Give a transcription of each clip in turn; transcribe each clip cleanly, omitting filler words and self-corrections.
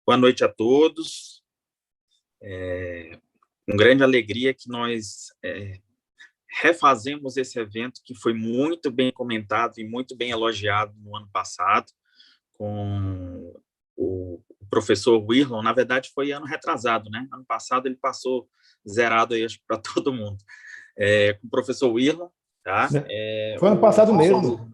Boa noite a todos. Com grande alegria que nós refazemos esse evento que foi muito bem comentado e muito bem elogiado no ano passado, com o professor Wirlon. Na verdade, foi ano retrasado, né? Ano passado ele passou zerado aí, acho que para todo mundo. Com o professor Wirlon, tá? Foi ano passado mesmo.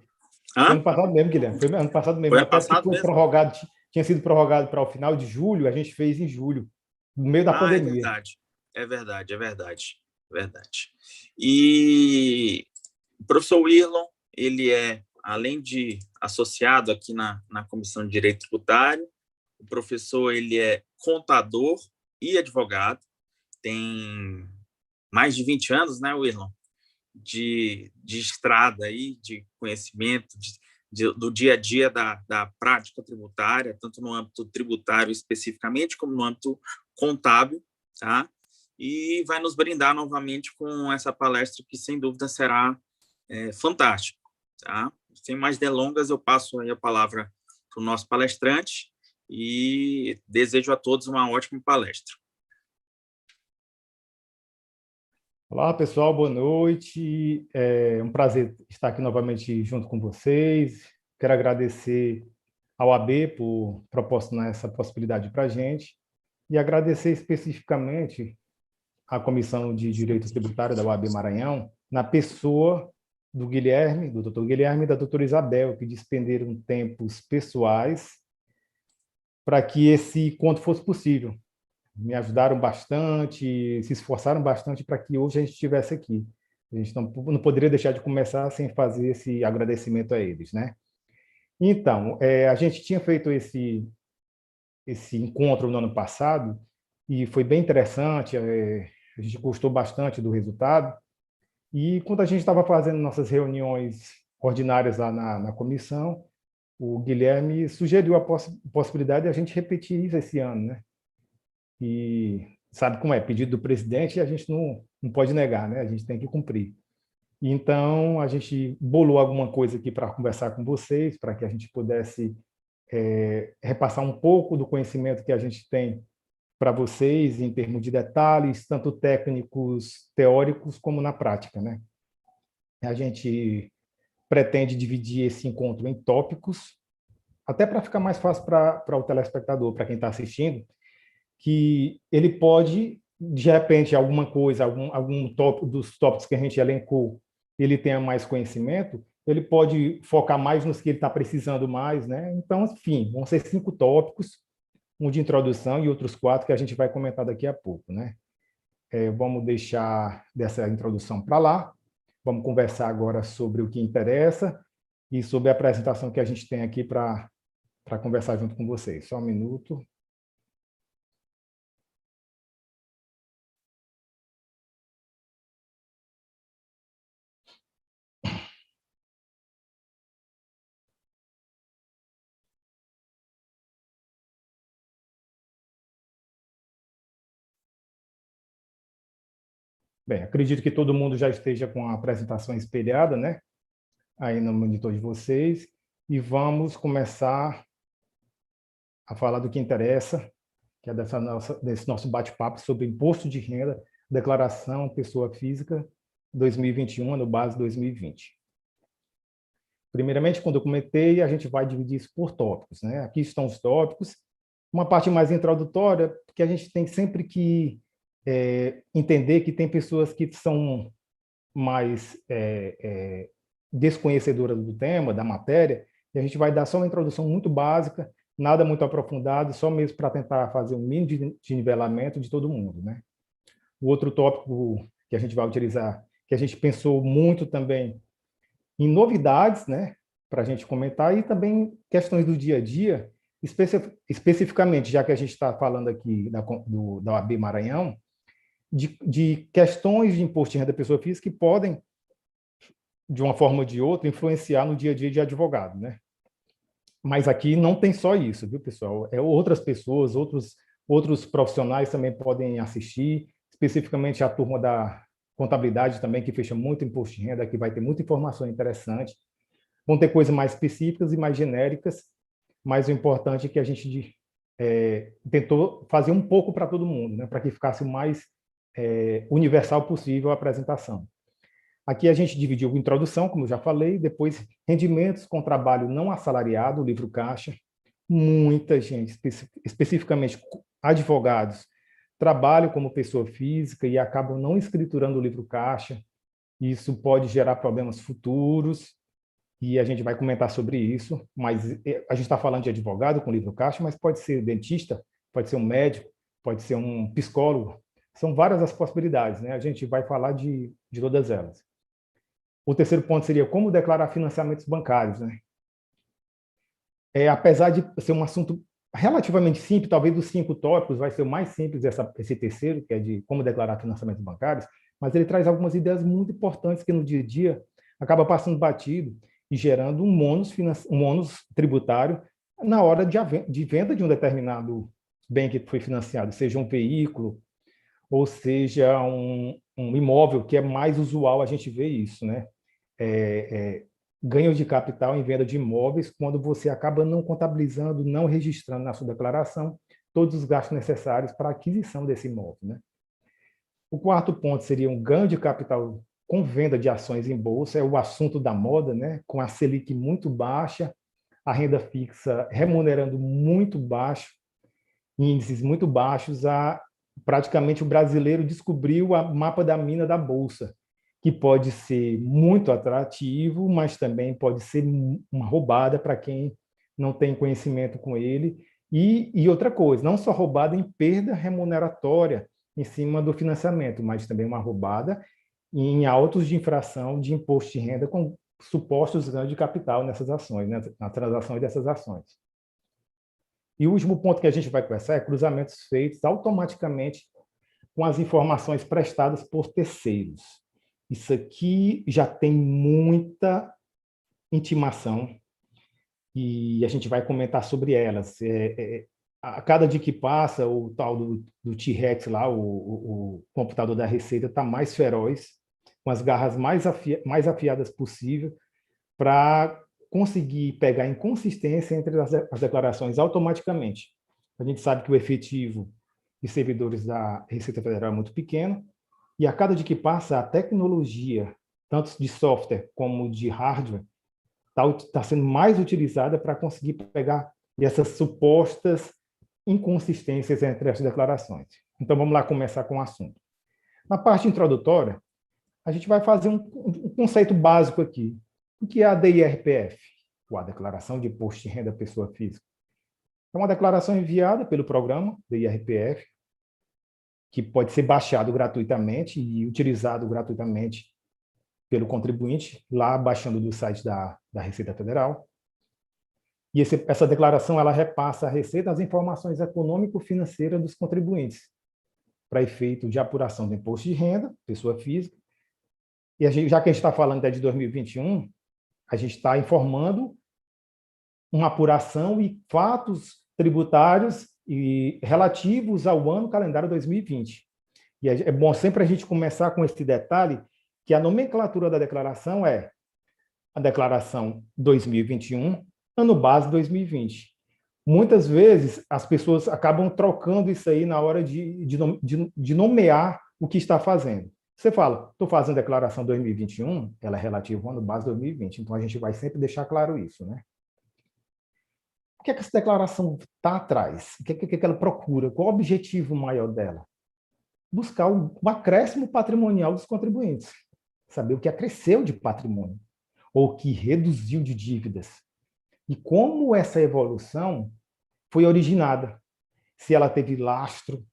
Foi ano passado mesmo, Guilherme. Foi ano passado mesmo. Foi até ano passado foi mesmo? Prorrogado, tinha sido prorrogado para o final de julho, a gente fez em julho, no meio da pandemia. É verdade. E o professor Wirlon, ele além de associado aqui na Comissão de Direito Tributário, o professor ele é contador e advogado, tem mais de 20 anos, né, Wirlon, de estrada aí, de conhecimento do dia a dia da prática tributária, tanto no âmbito tributário especificamente, como no âmbito contábil, tá? E vai nos brindar novamente com essa palestra que, sem dúvida, será fantástica, tá? Sem mais delongas, eu passo aí a palavra para o nosso palestrante e desejo a todos uma ótima palestra. Olá, pessoal, boa noite. É um prazer estar aqui novamente junto com vocês. Quero agradecer ao AB por proporcionar essa possibilidade para a gente e agradecer especificamente à Comissão de Direito Tributário da UAB Maranhão, na pessoa do Guilherme, do Dr. Guilherme e da doutora Isabel, que despenderam tempos pessoais para que esse encontro fosse possível. Me ajudaram bastante, se esforçaram bastante para que hoje a gente estivesse aqui. A gente não poderia deixar de começar sem fazer esse agradecimento a eles, né? Então, a gente tinha feito esse encontro no ano passado e foi bem interessante, a gente gostou bastante do resultado. E quando a gente estava fazendo nossas reuniões ordinárias lá na comissão, o Guilherme sugeriu a possibilidade de a gente repetir isso esse ano, né? E sabe como é, pedido do presidente a gente não pode negar, né? A gente tem que cumprir. Então, a gente bolou alguma coisa aqui para conversar com vocês, para que a gente pudesse repassar um pouco do conhecimento que a gente tem para vocês em termos de detalhes, tanto técnicos, teóricos, como na prática, né? A gente pretende dividir esse encontro em tópicos, até para ficar mais fácil para o telespectador, para quem está assistindo, que ele pode, de repente, alguma coisa, algum tópico dos tópicos que a gente elencou, ele tenha mais conhecimento, ele pode focar mais nos que ele está precisando mais, né? Então, enfim, vão ser 5 tópicos, um de introdução e outros 4 que a gente vai comentar daqui a pouco, né? Vamos deixar dessa introdução para lá, vamos conversar agora sobre o que interessa e sobre a apresentação que a gente tem aqui para conversar junto com vocês. Só um minuto. Bem, acredito que todo mundo já esteja com a apresentação espelhada, né? Aí no monitor de vocês. E vamos começar a falar do que interessa, que é desse nosso bate-papo sobre imposto de renda, declaração pessoa física 2021, ano base 2020. Primeiramente, quando eu comentei, a gente vai dividir isso por tópicos, né? Aqui estão os tópicos. Uma parte mais introdutória, que a gente tem sempre que entender que tem pessoas que são mais desconhecedoras do tema, da matéria, e a gente vai dar só uma introdução muito básica, nada muito aprofundado, só mesmo para tentar fazer um mínimo de nivelamento de todo mundo, né? O outro tópico que a gente vai utilizar, que a gente pensou muito também em novidades, né, para a gente comentar, e também questões do dia a dia, especificamente, já que a gente está falando aqui da OAB Maranhão, de questões de imposto de renda da pessoa física que podem, de uma forma ou de outra, influenciar no dia a dia de advogado, né? Mas aqui não tem só isso, viu, pessoal? Outras pessoas, outros profissionais também podem assistir, especificamente a turma da contabilidade também, que fecha muito imposto de renda, que vai ter muita informação interessante. Vão ter coisas mais específicas e mais genéricas, mas o importante é que a gente tentou fazer um pouco para todo mundo, né, para que ficasse o mais universal possível a apresentação. Aqui a gente dividiu introdução, como eu já falei, depois rendimentos com trabalho não assalariado, o livro caixa. Muita gente, especificamente advogados, trabalham como pessoa física e acabam não escriturando o livro caixa. Isso pode gerar problemas futuros e a gente vai comentar sobre isso. Mas a gente está falando de advogado com livro caixa, mas pode ser dentista, pode ser um médico, pode ser um psicólogo. São várias as possibilidades, né? A gente vai falar de todas elas. O terceiro ponto seria como declarar financiamentos bancários, né? Apesar de ser um assunto relativamente simples, talvez dos 5 tópicos vai ser o mais simples esse terceiro, que é de como declarar financiamentos bancários, mas ele traz algumas ideias muito importantes que no dia a dia acaba passando batido e gerando um ônus tributário na hora de venda de um determinado bem que foi financiado, seja um veículo ou seja um imóvel, que é mais usual a gente ver isso, né? Ganho de capital em venda de imóveis, quando você acaba não contabilizando, não registrando na sua declaração todos os gastos necessários para a aquisição desse imóvel, né? O quarto ponto seria um ganho de capital com venda de ações em bolsa, é o assunto da moda, né? Com a Selic muito baixa, a renda fixa remunerando muito baixo, índices muito baixos, praticamente o brasileiro descobriu o mapa da mina da bolsa, que pode ser muito atrativo, mas também pode ser uma roubada para quem não tem conhecimento com ele. E outra coisa, não só roubada em perda remuneratória em cima do financiamento, mas também uma roubada em autos de infração de imposto de renda com supostos ganhos de capital nessas ações, né, na transação dessas ações. E o último ponto que a gente vai conversar é cruzamentos feitos automaticamente com as informações prestadas por terceiros. Isso aqui já tem muita intimação e a gente vai comentar sobre elas. A cada dia que passa, o tal do T-Rex lá, o computador da Receita, está mais feroz, com as garras mais afiadas possível, para conseguir pegar inconsistência entre as declarações automaticamente. A gente sabe que o efetivo de servidores da Receita Federal é muito pequeno, e a cada dia que passa, a tecnologia, tanto de software como de hardware, está sendo mais utilizada para conseguir pegar essas supostas inconsistências entre as declarações. Então, vamos lá começar com o assunto. Na parte introdutória, a gente vai fazer um conceito básico aqui. O que é a DIRPF? Ou a Declaração de Imposto de Renda Pessoa Física. É uma declaração enviada pelo programa DIRPF, que pode ser baixado gratuitamente e utilizado gratuitamente pelo contribuinte, lá baixando do site da Receita Federal. E essa declaração ela repassa à Receita as informações econômico-financeiras dos contribuintes, para efeito de apuração do imposto de renda, pessoa física. E já que a gente está falando de 2021, a gente está informando uma apuração e fatos tributários relativos ao ano calendário 2020. E é bom sempre a gente começar com esse detalhe, que a nomenclatura da declaração é a declaração 2021, ano base 2020. Muitas vezes as pessoas acabam trocando isso aí na hora de nomear o que está fazendo. Você fala, estou fazendo declaração 2021, ela é relativa ao ano base 2020, então a gente vai sempre deixar claro isso, né? O que é que essa declaração está atrás? O que é que ela procura? Qual o objetivo maior dela? Buscar o acréscimo patrimonial dos contribuintes, saber o que acresceu de patrimônio ou o que reduziu de dívidas e como essa evolução foi originada, se ela teve lastro,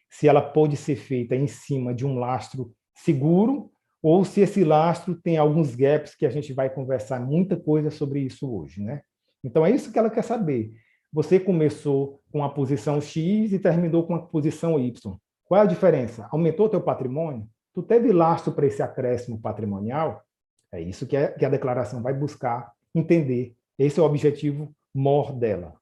se ela pode ser feita em cima de um lastro seguro ou se esse lastro tem alguns gaps que a gente vai conversar muita coisa sobre isso hoje, né? Então é isso que ela quer saber. Você começou com a posição X e terminou com a posição Y. Qual é a diferença? Aumentou teu patrimônio? Tu teve lastro para esse acréscimo patrimonial? É isso que a declaração vai buscar entender. Esse é o objetivo maior dela.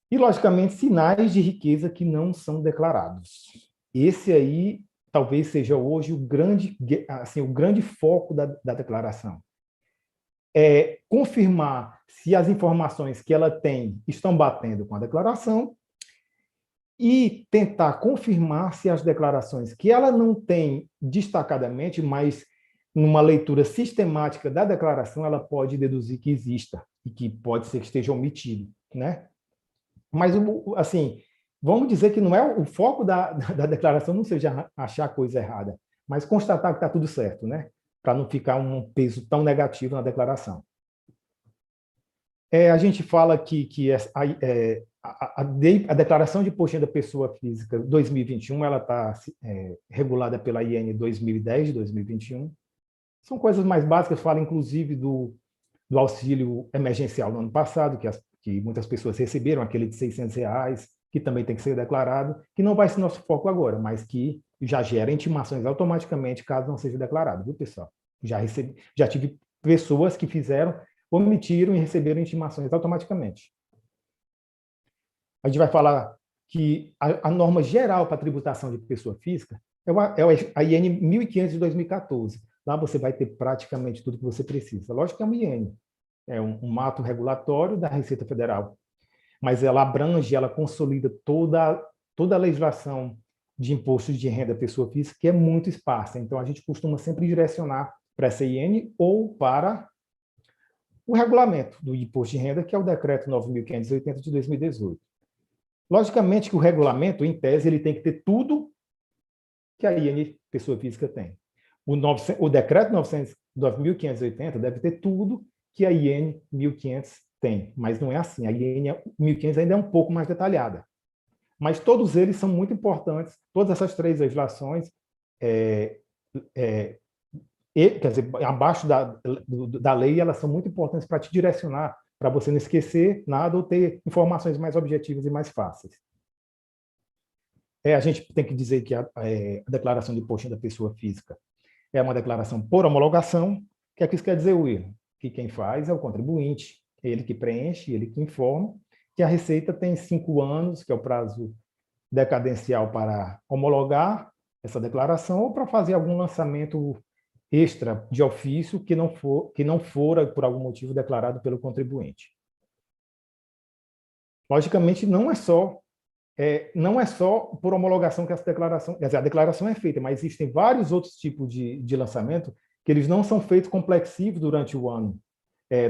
E, logicamente, sinais de riqueza que não são declarados. Esse aí talvez seja hoje o grande foco da declaração. É confirmar se as informações que ela tem estão batendo com a declaração e tentar confirmar se as declarações que ela não tem destacadamente, mas numa leitura sistemática da declaração, ela pode deduzir que exista e que pode ser que esteja omitido, né? Mas, assim, vamos dizer que não é o foco da declaração, não seja achar coisa errada, mas constatar que está tudo certo, né? Para não ficar um peso tão negativo na declaração. A gente fala que a declaração de imposto de renda da pessoa física 2021 ela está regulada pela IN 2010 de 2021. São coisas mais básicas, fala inclusive do auxílio emergencial no ano passado, que muitas pessoas receberam, aquele de R$ 600, que também tem que ser declarado, que não vai ser nosso foco agora, mas que já gera intimações automaticamente caso não seja declarado, viu, pessoal? Já tive pessoas que omitiram e receberam intimações automaticamente. A gente vai falar que a norma geral para tributação de pessoa física é a IN 1500 de 2014. Lá você vai ter praticamente tudo que você precisa. Lógico que é uma IN, é um ato regulatório da Receita Federal, mas ela abrange, ela consolida toda a legislação de imposto de renda da pessoa física, que é muito esparsa. Então, a gente costuma sempre direcionar para essa IN ou para o regulamento do imposto de renda, que é o decreto 9.580 de 2018. Logicamente que o regulamento, em tese, ele tem que ter tudo que a IN pessoa física tem. O decreto 9.580 deve ter tudo que a IN 1.500 tem, mas não é assim. A IN 1.500 ainda é um pouco mais detalhada. Mas todos eles são muito importantes, todas essas três legislações, quer dizer, abaixo da lei, elas são muito importantes para te direcionar, para você não esquecer nada ou ter informações mais objetivas e mais fáceis. A gente tem que dizer que a declaração de imposto da pessoa física é uma declaração por homologação. O que é que isso quer dizer, Will? Que quem faz é o contribuinte, ele que preenche, ele que informa, que a Receita tem 5 anos, que é o prazo decadencial para homologar essa declaração ou para fazer algum lançamento extra de ofício que não fora, por algum motivo, declarado pelo contribuinte. Logicamente, não é só por homologação que essa declaração... Quer dizer, a declaração é feita, mas existem vários outros tipos de lançamento que eles não são feitos complexivos durante o ano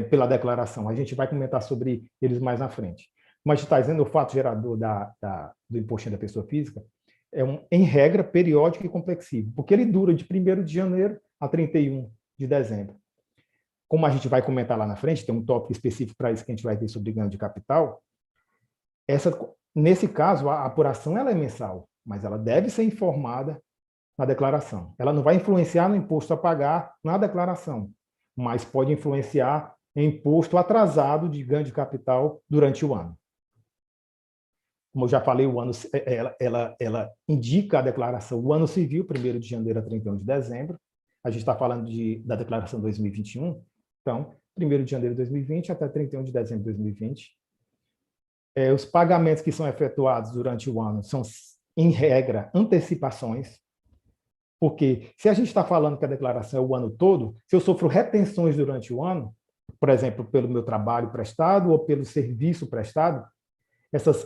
pela declaração. A gente vai comentar sobre eles mais na frente. Mas está dizendo, o fato gerador do imposto da pessoa física em regra, periódico e complexivo, porque ele dura de 1º de janeiro a 31 de dezembro. Como a gente vai comentar lá na frente, tem um tópico específico para isso que a gente vai ver sobre ganho de capital, nesse caso, a apuração ela é mensal, mas ela deve ser informada na declaração. Ela não vai influenciar no imposto a pagar na declaração, mas pode influenciar em imposto atrasado de ganho de capital durante o ano. Como eu já falei, o ano, ela indica a declaração, o ano civil, 1º de janeiro a 31 de dezembro. A gente está falando da declaração 2021, então, 1º de janeiro de 2020 até 31 de dezembro de 2020. Os pagamentos que são efetuados durante o ano são, em regra, antecipações, porque se a gente está falando que a declaração é o ano todo, se eu sofro retenções durante o ano, por exemplo, pelo meu trabalho prestado ou pelo serviço prestado, essas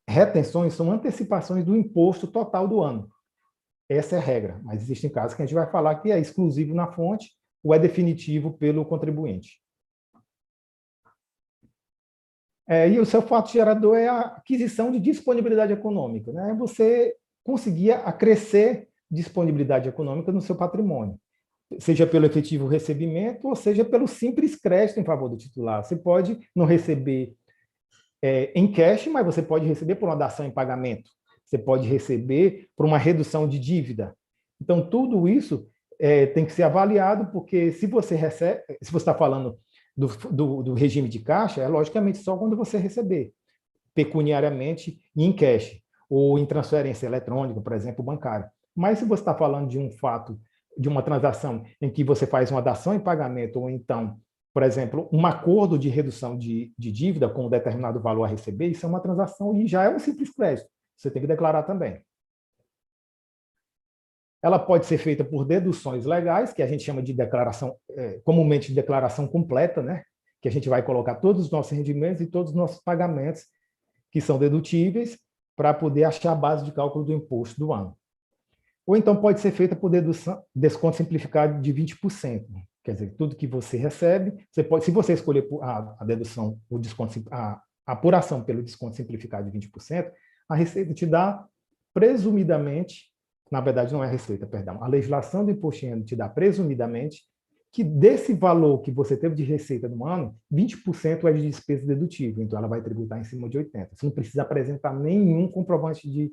retenções são antecipações do imposto total do ano. Essa é a regra, mas existem casos que a gente vai falar que é exclusivo na fonte ou é definitivo pelo contribuinte. E o seu fato gerador é a aquisição de disponibilidade econômica, né? Você conseguir acrescer disponibilidade econômica no seu patrimônio, seja pelo efetivo recebimento ou seja pelo simples crédito em favor do titular. Você pode não receber em cash, mas você pode receber por uma dação em pagamento, você pode receber por uma redução de dívida. Então, tudo isso tem que ser avaliado, porque se você está falando do regime de caixa, é logicamente só quando você receber, pecuniariamente e em cash, ou em transferência eletrônica, por exemplo, bancária. Mas se você está falando de um fato, de uma transação em que você faz uma dação em pagamento, ou então, por exemplo, um acordo de redução de dívida com um determinado valor a receber, isso é uma transação e já é um simples crédito. Você tem que declarar também. Ela pode ser feita por deduções legais, que a gente chama de declaração, comumente de declaração completa, né? Que a gente vai colocar todos os nossos rendimentos e todos os nossos pagamentos que são dedutíveis, para poder achar a base de cálculo do imposto do ano. Ou então pode ser feita por dedução, desconto simplificado de 20%. Quer dizer, tudo que você recebe, você pode, se você escolher a dedução, o desconto, a apuração pelo desconto simplificado de 20%, a Receita te dá, presumidamente, na verdade não é a Receita, perdão, a legislação do imposto de renda te dá presumidamente que desse valor que você teve de receita no ano, 20% é de despesa dedutível, então ela vai tributar em cima de 80%. Você não precisa apresentar nenhum comprovante de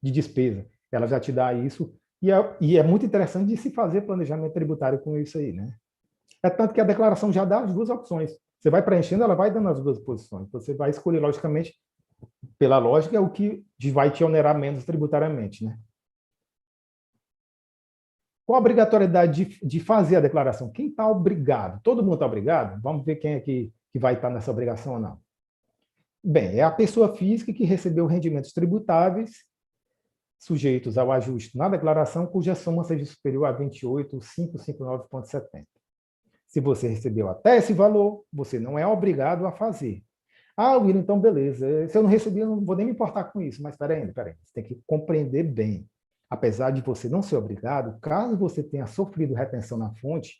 despesa. Ela já te dá isso, e é muito interessante de se fazer planejamento tributário com isso aí, né? É tanto que a declaração já dá as duas opções. Você vai preenchendo, ela vai dando as duas posições. Você vai escolher, logicamente, pela lógica, é o que vai te onerar menos tributariamente, né? Qual a obrigatoriedade de fazer a declaração? Quem está obrigado? Todo mundo está obrigado? Vamos ver quem é que vai estar nessa obrigação ou não. Bem, é a pessoa física que recebeu rendimentos tributáveis sujeitos ao ajuste na declaração cuja soma seja superior a 28.559,70. Se você recebeu até esse valor, você não é obrigado a fazer. Ah, William, então beleza. Se eu não recebi, eu não vou nem me importar com isso. Mas espera aí. Você tem que compreender bem. Apesar de você não ser obrigado, caso você tenha sofrido retenção na fonte,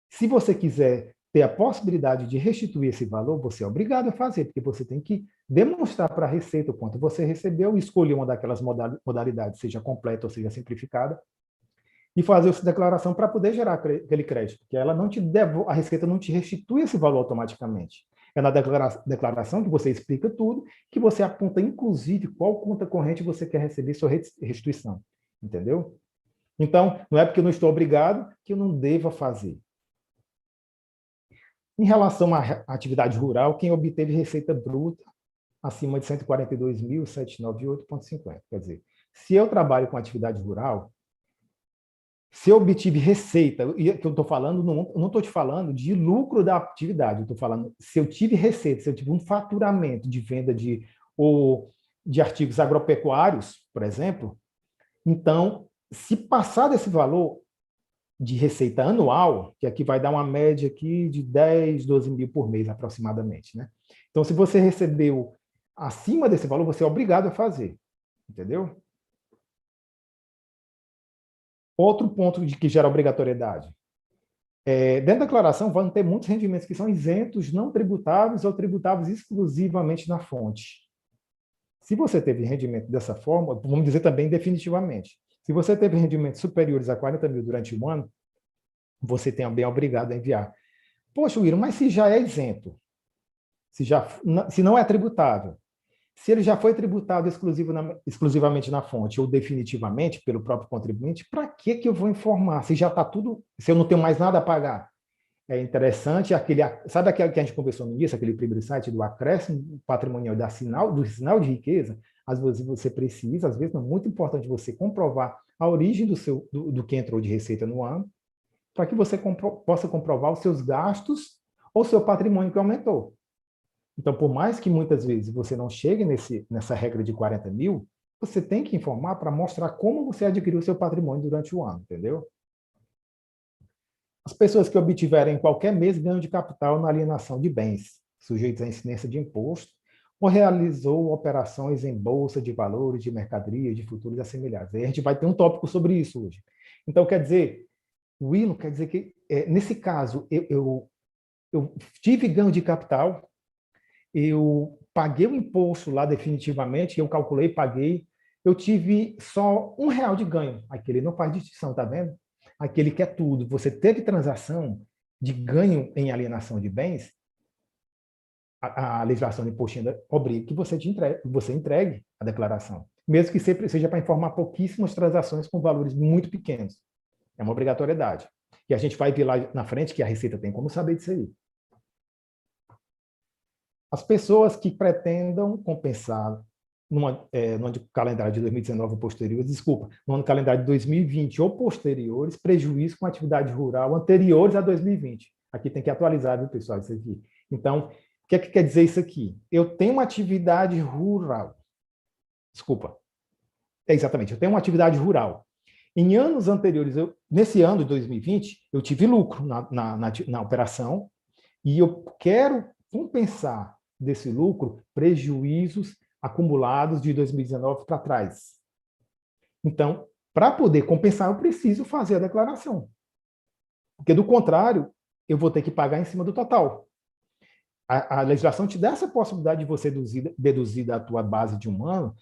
se você quiser ter a possibilidade de restituir esse valor, você é obrigado a fazer, porque você tem que demonstrar para a Receita o quanto você recebeu, escolher uma daquelas modalidades, seja completa ou seja simplificada, e fazer essa declaração para poder gerar aquele crédito, porque ela não te a Receita não te restitui esse valor automaticamente. É na declaração que você explica tudo, que você aponta, inclusive, qual conta corrente você quer receber sua restituição. Entendeu? Então, não é porque eu não estou obrigado que eu não deva fazer. Em relação à atividade rural, quem obteve receita bruta acima de 142.798,50. Quer dizer, se eu trabalho com atividade rural, se eu obtive receita, e que eu estou falando, não estou te falando de lucro da atividade, eu estou falando se eu tive receita, se eu tive um faturamento de venda de artigos agropecuários, por exemplo, então, se passar desse valor de receita anual, que aqui vai dar uma média aqui de 10, 12 mil por mês aproximadamente, né? Então, se você recebeu acima desse valor, você é obrigado a fazer, entendeu? Outro ponto que gera obrigatoriedade. Dentro da declaração vão ter muitos rendimentos que são isentos, não tributáveis ou tributáveis exclusivamente na fonte. Se você teve rendimento dessa forma, vamos dizer também definitivamente, se você teve rendimentos superiores a 40 mil durante um ano, você também é obrigado a enviar. Poxa, William, mas se já é isento, se não é tributável, se ele já foi tributado exclusivamente na fonte ou definitivamente pelo próprio contribuinte, para que eu vou informar? Se já está tudo, se eu não tenho mais nada a pagar. É interessante, sabe aquele que a gente conversou no início, aquele primeiro site do acréscimo patrimonial do sinal de riqueza? Às vezes você precisa, às vezes não, é muito importante você comprovar a origem do que entrou de receita no ano, para que você possa comprovar os seus gastos ou seu patrimônio que aumentou. Então, por mais que muitas vezes você não chegue nessa regra de 40 mil, você tem que informar para mostrar como você adquiriu seu patrimônio durante o ano, entendeu? As pessoas que obtiverem em qualquer mês ganho de capital na alienação de bens, sujeitos à incidência de imposto, ou realizou operações em bolsa de valores, de mercadoria, de futuros assemelhados. Aí a gente vai ter um tópico sobre isso hoje. Então, quer dizer, William, quer dizer que, nesse caso, eu tive ganho de capital, eu paguei o imposto lá definitivamente, eu calculei, paguei, eu tive só R$1 de ganho. Aquele não faz distinção, tá vendo? Aquele que é tudo. Você teve transação de ganho em alienação de bens, a legislação de imposto ainda obriga que você entregue a declaração, mesmo que seja para informar pouquíssimas transações com valores muito pequenos. É uma obrigatoriedade. E a gente vai ver lá na frente que a Receita tem como saber disso aí. As pessoas que pretendam compensar no ano calendário de 2019 ou posteriores, no ano calendário de 2020 ou posteriores, prejuízo com atividade rural anteriores a 2020. Aqui tem que atualizar, viu, pessoal, isso aqui. Então, o que é que quer dizer isso aqui? Eu tenho uma atividade rural. Exatamente, eu tenho uma atividade rural. Em anos anteriores, nesse ano de 2020, eu tive lucro na operação e eu quero compensar desse lucro prejuízos acumulados de 2019 para trás. Então, para poder compensar, eu preciso fazer a declaração. Porque, do contrário, eu vou ter que pagar em cima do total. A legislação te dá essa possibilidade de você deduzir da tua base de um ano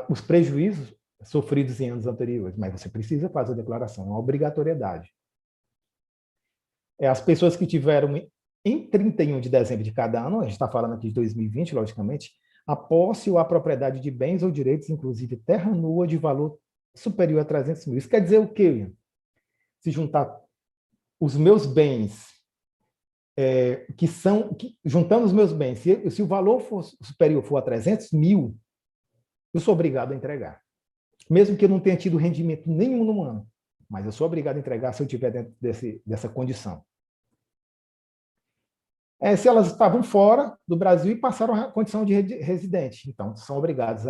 os prejuízos sofridos em anos anteriores, mas você precisa fazer a declaração, é uma obrigatoriedade. As pessoas que tiveram em 31 de dezembro de cada ano, a gente está falando aqui de 2020, logicamente, a posse ou a propriedade de bens ou direitos, inclusive terra nua, de valor superior a 300 mil. Isso quer dizer o quê? Se juntar os meus bens, juntando os meus bens, se o valor superior for a 300 mil, eu sou obrigado a entregar. Mesmo que eu não tenha tido rendimento nenhum no ano, mas eu sou obrigado a entregar se eu estiver dentro dessa condição. Se elas estavam fora do Brasil e passaram a condição de residente, então são obrigados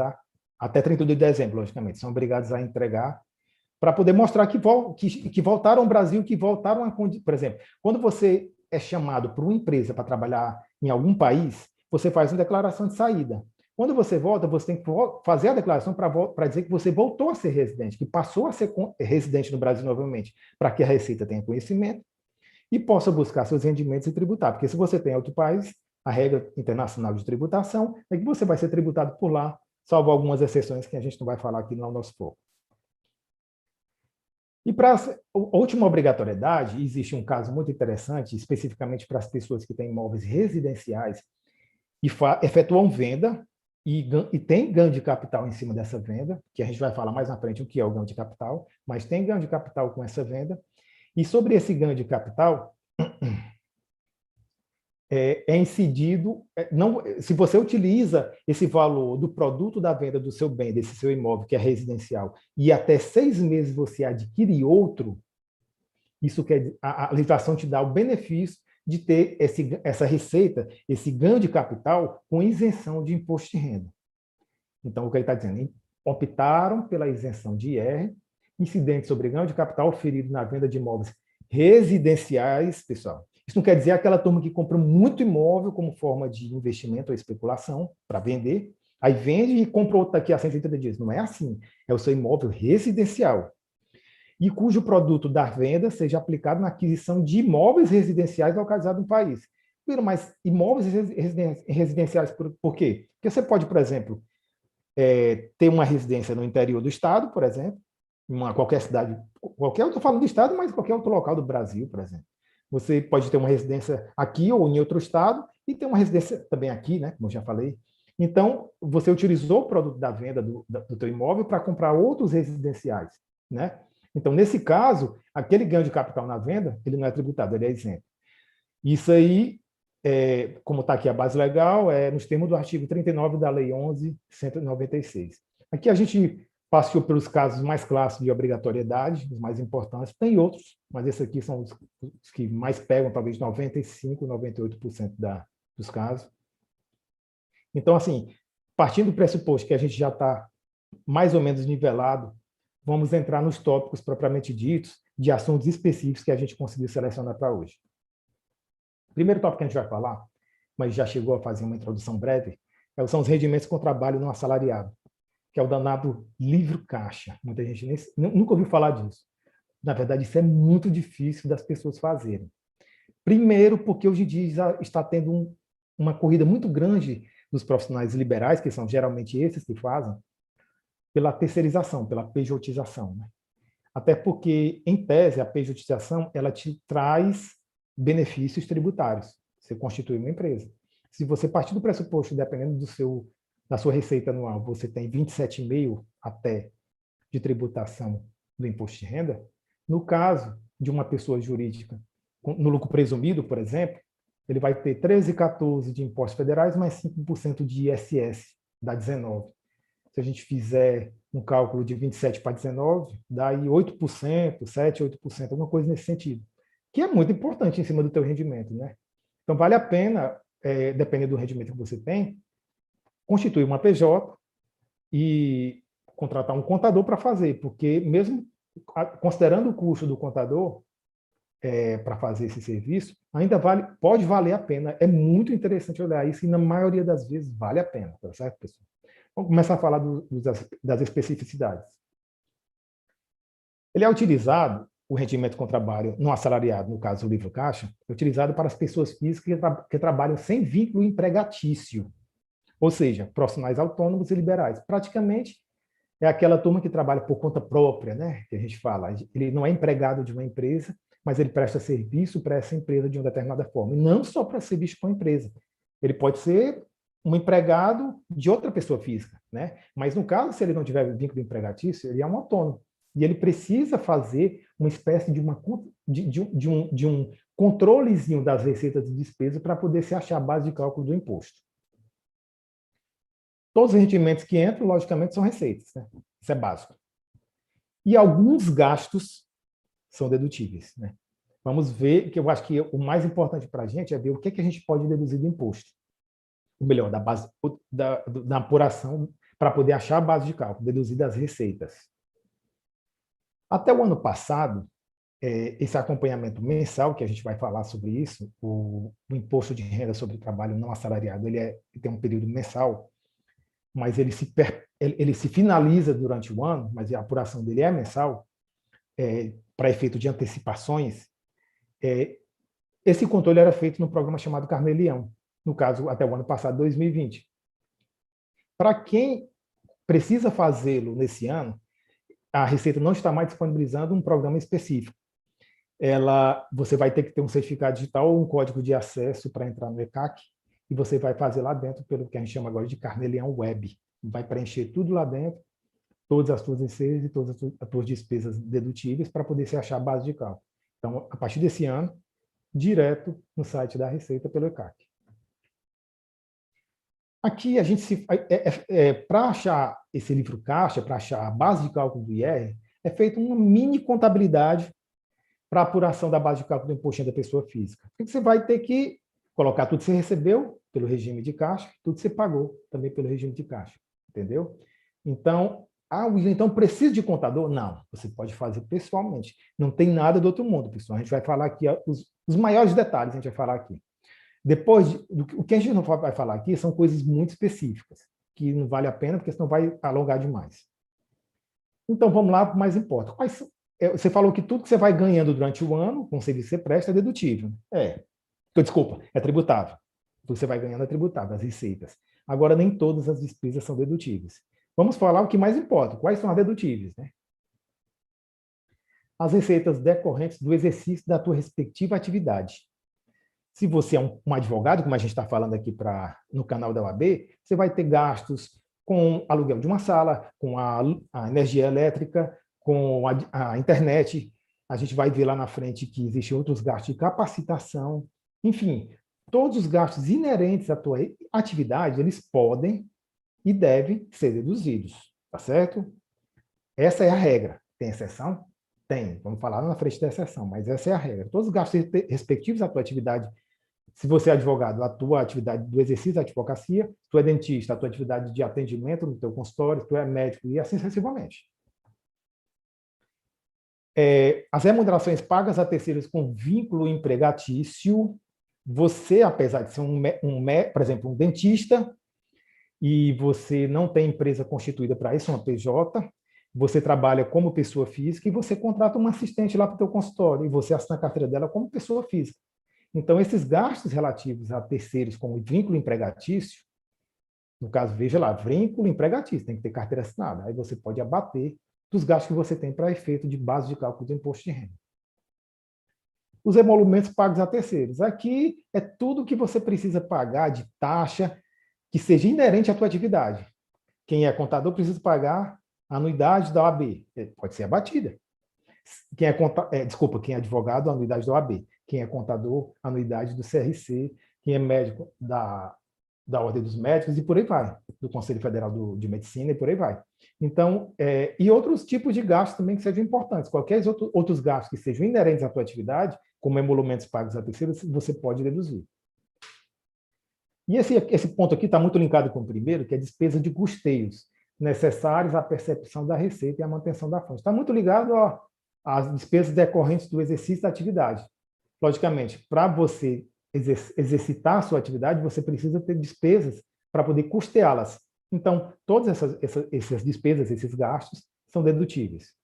até 31 de dezembro, logicamente, são obrigados a entregar para poder mostrar que voltaram ao Brasil, que voltaram a... Por exemplo, quando você é chamado por uma empresa para trabalhar em algum país, você faz uma declaração de saída. Quando você volta, você tem que fazer a declaração para dizer que você voltou a ser residente, que passou a ser residente no Brasil novamente, para que a Receita tenha conhecimento e possa buscar seus rendimentos e tributar. Porque se você tem outro país, a regra internacional de tributação é que você vai ser tributado por lá, salvo algumas exceções que a gente não vai falar aqui no nosso foco. E para a última obrigatoriedade, existe um caso muito interessante, especificamente para as pessoas que têm imóveis residenciais e efetuam venda e tem ganho de capital em cima dessa venda, que a gente vai falar mais na frente o que é o ganho de capital, mas tem ganho de capital com essa venda. E sobre esse ganho de capital, é incidido, se você utiliza esse valor do produto da venda do seu bem, desse seu imóvel, que é residencial, e até 6 meses você adquire outro, isso quer a legislação te dá o benefício de ter essa receita, esse ganho de capital com isenção de imposto de renda. Então, o que ele está dizendo? Optaram pela isenção de IR, incidente sobre ganho de capital oferido na venda de imóveis residenciais, pessoal. Isso não quer dizer aquela turma que compra muito imóvel como forma de investimento ou especulação para vender, aí vende e compra outro daqui a 180 dias. Não é assim. É o seu imóvel residencial. E cujo produto da venda seja aplicado na aquisição de imóveis residenciais localizados no país. Mas imóveis residenciais por quê? Porque você pode, por exemplo, ter uma residência no interior do estado, por exemplo, em qualquer cidade, eu estou falando do estado, mas qualquer outro local do Brasil, por exemplo. Você pode ter uma residência aqui ou em outro estado e ter uma residência também aqui, né, como eu já falei. Então, você utilizou o produto da venda do teu imóvel para comprar outros residenciais, né? Então, nesse caso, aquele ganho de capital na venda, ele não é tributado, ele é isento. Isso aí, como está aqui a base legal, nos termos do artigo 39 da Lei 11.196. Aqui a gente passeou pelos casos mais clássicos de obrigatoriedade, os mais importantes. Tem outros, mas esses aqui são os que mais pegam, talvez 95%, 98% dos casos. Então, assim, partindo do pressuposto que a gente já está mais ou menos nivelado, vamos entrar nos tópicos propriamente ditos de assuntos específicos que a gente conseguiu selecionar para hoje. O primeiro tópico que a gente vai falar, mas já chegou a fazer uma introdução breve, são os rendimentos com trabalho não assalariado, que é o danado livro-caixa. Muita gente nunca ouviu falar disso. Na verdade, isso é muito difícil das pessoas fazerem. Primeiro, porque hoje em dia já está tendo uma corrida muito grande dos profissionais liberais, que são geralmente esses que fazem, pela terceirização, pela pejotização, né? Até porque, em tese, a pejotização ela te traz benefícios tributários. Você constitui uma empresa. Se você partir do pressuposto, dependendo da sua receita anual, você tem 27,5% até de tributação do imposto de renda, no caso de uma pessoa jurídica, no lucro presumido, por exemplo, ele vai ter 13,14% de impostos federais, mais 5% de ISS, dá 19%. Se a gente fizer um cálculo de 27 para 19, dá aí 8%, 7, 8%, alguma coisa nesse sentido, que é muito importante em cima do teu rendimento, né? Então, vale a pena, dependendo do rendimento que você tem, constituir uma PJ e contratar um contador para fazer, porque mesmo considerando o custo do contador para fazer esse serviço, ainda pode valer a pena. É muito interessante olhar isso e, na maioria das vezes, vale a pena, tá certo, pessoal? Vamos começar a falar das especificidades. Ele é utilizado, o rendimento com trabalho não assalariado, no caso do livro caixa, é utilizado para as pessoas físicas que trabalham sem vínculo empregatício, ou seja, profissionais autônomos e liberais. Praticamente é aquela turma que trabalha por conta própria, né? Que a gente fala. Ele não é empregado de uma empresa, mas ele presta serviço para essa empresa de uma determinada forma. E não só para serviço para a empresa. Ele pode ser um empregado de outra pessoa física, né? Mas no caso, se ele não tiver vínculo empregatício, ele é um autônomo. E ele precisa fazer uma espécie de um controlezinho das receitas e despesas para poder se achar a base de cálculo do imposto. Todos os rendimentos que entram, logicamente, são receitas, né? Isso é básico. E alguns gastos são dedutíveis, né? Vamos ver, que eu acho que o mais importante para a gente é ver o que a gente pode deduzir do imposto. Ou melhor, da base da apuração, para poder achar a base de cálculo, deduzir das receitas. Até o ano passado, esse acompanhamento mensal, que a gente vai falar sobre isso, o imposto de renda sobre o trabalho não assalariado, ele tem um período mensal, mas ele se finaliza durante o ano, mas a apuração dele é mensal, para efeito de antecipações. Esse controle era feito no programa chamado Carnê-Leão, no caso, até o ano passado, 2020. Para quem precisa fazê-lo nesse ano, a Receita não está mais disponibilizando um programa específico. Você vai ter que ter um certificado digital ou um código de acesso para entrar no ECAC, e você vai fazer lá dentro pelo que a gente chama agora de Carnê-Leão Web. Vai preencher tudo lá dentro, todas as suas receitas e todas as suas despesas dedutíveis para poder se achar a base de cálculo. Então, a partir desse ano, direto no site da Receita pelo ECAC. Aqui, a gente para achar esse livro caixa, para achar a base de cálculo do IR, é feita uma mini contabilidade para apuração da base de cálculo do imposto da pessoa física. Você vai ter que colocar tudo que você recebeu pelo regime de caixa, tudo que você pagou também pelo regime de caixa, entendeu? Então, então precisa de contador? Não, você pode fazer pessoalmente. Não tem nada do outro mundo, pessoal. A gente vai falar aqui, os maiores detalhes a gente vai falar aqui. Depois, o que a gente não vai falar aqui são coisas muito específicas, que não vale a pena, porque senão vai alongar demais. Então, vamos lá para o mais importa. Você falou que tudo que você vai ganhando durante o ano, com o serviço que você presta, é dedutível. Desculpa, é tributável. Tudo que você vai ganhando é tributável, as receitas. Agora, nem todas as despesas são dedutíveis. Vamos falar o que mais importa. Quais são as dedutíveis, né? As receitas decorrentes do exercício da tua respectiva atividade. Se você é um advogado, como a gente está falando aqui no canal da OAB, você vai ter gastos com aluguel de uma sala, com a energia elétrica, com a internet. A gente vai ver lá na frente que existem outros gastos de capacitação. Enfim, todos os gastos inerentes à tua atividade, eles podem e devem ser deduzidos, tá certo? Essa é a regra. Tem exceção? Tem. Vamos falar na frente da exceção, mas essa é a regra. Todos os gastos respectivos à tua atividade. Se você é advogado, a tua atividade do exercício da advocacia, se tu é dentista, a tua atividade de atendimento no teu consultório, se tu é médico e assim sucessivamente. As remunerações pagas a terceiros com vínculo empregatício, você, apesar de ser por exemplo, um dentista, e você não tem empresa constituída para isso, uma PJ, você trabalha como pessoa física e você contrata uma assistente lá para o teu consultório e você assina a carteira dela como pessoa física. Então, esses gastos relativos a terceiros com vínculo empregatício, no caso, veja lá, vínculo empregatício, tem que ter carteira assinada. Aí você pode abater dos gastos que você tem para efeito de base de cálculo do imposto de renda. Os emolumentos pagos a terceiros. Aqui é tudo que você precisa pagar de taxa que seja inerente à tua atividade. Quem é contador precisa pagar a anuidade da OAB. Pode ser abatida. Quem é advogado, a anuidade da OAB. Quem é contador, a anuidade do CRC. Quem é médico, da Ordem dos Médicos e por aí vai. Do Conselho Federal de Medicina e por aí vai. Então, e outros tipos de gastos também que sejam importantes. Qualquer outros gastos que sejam inerentes à tua atividade, como emolumentos pagos a terceiros, você pode deduzir. E esse ponto aqui está muito linkado com o primeiro, que é despesa de custeios necessários à percepção da receita e à manutenção da fonte. Está muito ligado às despesas decorrentes do exercício da atividade. Logicamente, para você exercitar a sua atividade, você precisa ter despesas para poder custeá-las. Então, todas essas despesas, esses gastos, são dedutíveis.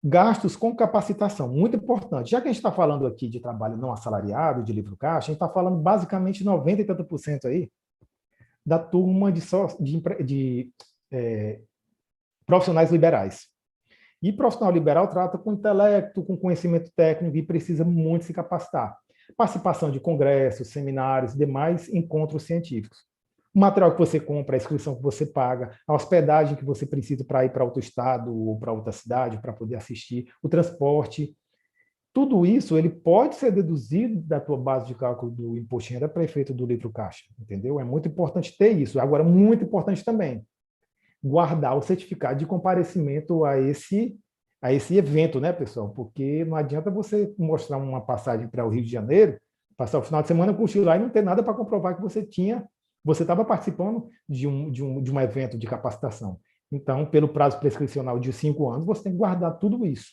Gastos com capacitação, muito importante. Já que a gente está falando aqui de trabalho não assalariado, de livro caixa, a gente está falando basicamente 90 e tanto por cento aí da turma de profissionais liberais. E profissional liberal trata com intelecto, com conhecimento técnico e precisa muito se capacitar. Participação de congressos, seminários, demais encontros científicos. O material que você compra, a inscrição que você paga, a hospedagem que você precisa para ir para outro estado ou para outra cidade para poder assistir, o transporte, tudo isso ele pode ser deduzido da tua base de cálculo do imposto de renda para efeito do livro caixa, entendeu? É muito importante ter isso. Agora, muito importante também, guardar o certificado de comparecimento a esse evento, né, pessoal? Porque não adianta você mostrar uma passagem para o Rio de Janeiro, passar o final de semana curtir lá e não ter nada para comprovar que você estava participando de um evento de capacitação. Então, pelo prazo prescricional de 5 anos, você tem que guardar tudo isso.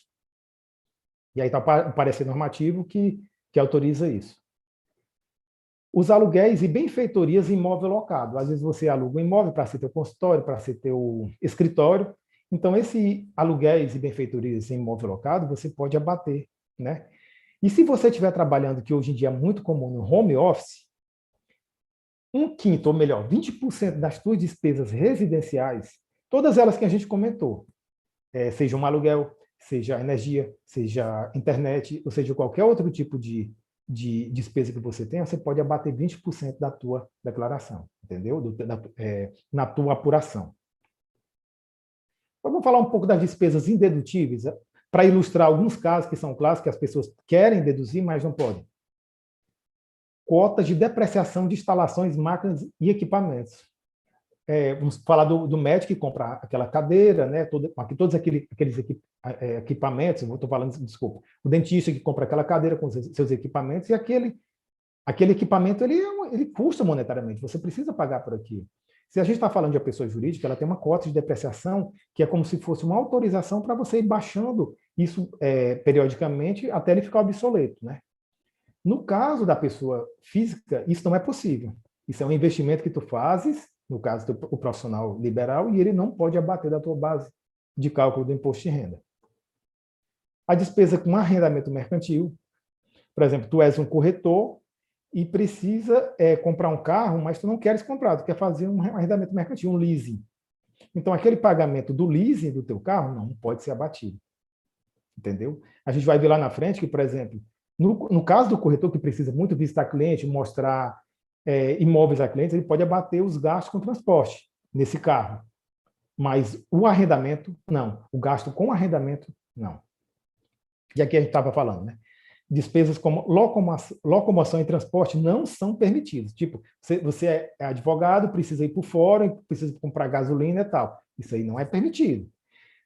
E aí está o parecer normativo que autoriza isso. Os aluguéis e benfeitorias em imóvel locado. Às vezes você aluga um imóvel para ser teu consultório, para ser teu escritório. Então, esse aluguéis e benfeitorias em imóvel locado, você pode abater, né? E se você estiver trabalhando, que hoje em dia é muito comum no home office, 1/5, ou melhor, 20% das suas despesas residenciais, todas elas que a gente comentou, seja um aluguel, seja energia, seja internet, ou seja, qualquer outro tipo de despesa que você tenha, você pode abater 20% da tua declaração, entendeu? Na tua apuração. Vamos falar um pouco das despesas indedutíveis, para ilustrar alguns casos que são clássicos, que as pessoas querem deduzir, mas não podem. Cotas de depreciação de instalações, máquinas e equipamentos. Vamos falar do médico que compra aquela cadeira, né? Todos aqueles equipamentos, estou falando, desculpa, o dentista que compra aquela cadeira com seus equipamentos, e aquele equipamento ele custa monetariamente, você precisa pagar por aquilo. Se a gente está falando de uma pessoa jurídica, ela tem uma cota de depreciação que é como se fosse uma autorização para você ir baixando isso periodicamente até ele ficar obsoleto, né? No caso da pessoa física, isso não é possível. Isso é um investimento que tu fazes, no caso do profissional liberal, e ele não pode abater da tua base de cálculo do imposto de renda. A despesa com arrendamento mercantil, por exemplo, tu és um corretor e precisa comprar um carro, mas tu não queres comprar, tu quer fazer um arrendamento mercantil, um leasing. Então, aquele pagamento do leasing do teu carro não pode ser abatido. Entendeu? A gente vai ver lá na frente que, por exemplo, no caso do corretor que precisa muito visitar cliente, mostrar imóveis a clientes, ele pode abater os gastos com transporte nesse carro. Mas o arrendamento, não. O gasto com arrendamento, não. E aqui a gente estava falando, né? Despesas como locomoção e transporte não são permitidos. Tipo, você é advogado, precisa ir por fora, precisa comprar gasolina e tal. Isso aí não é permitido.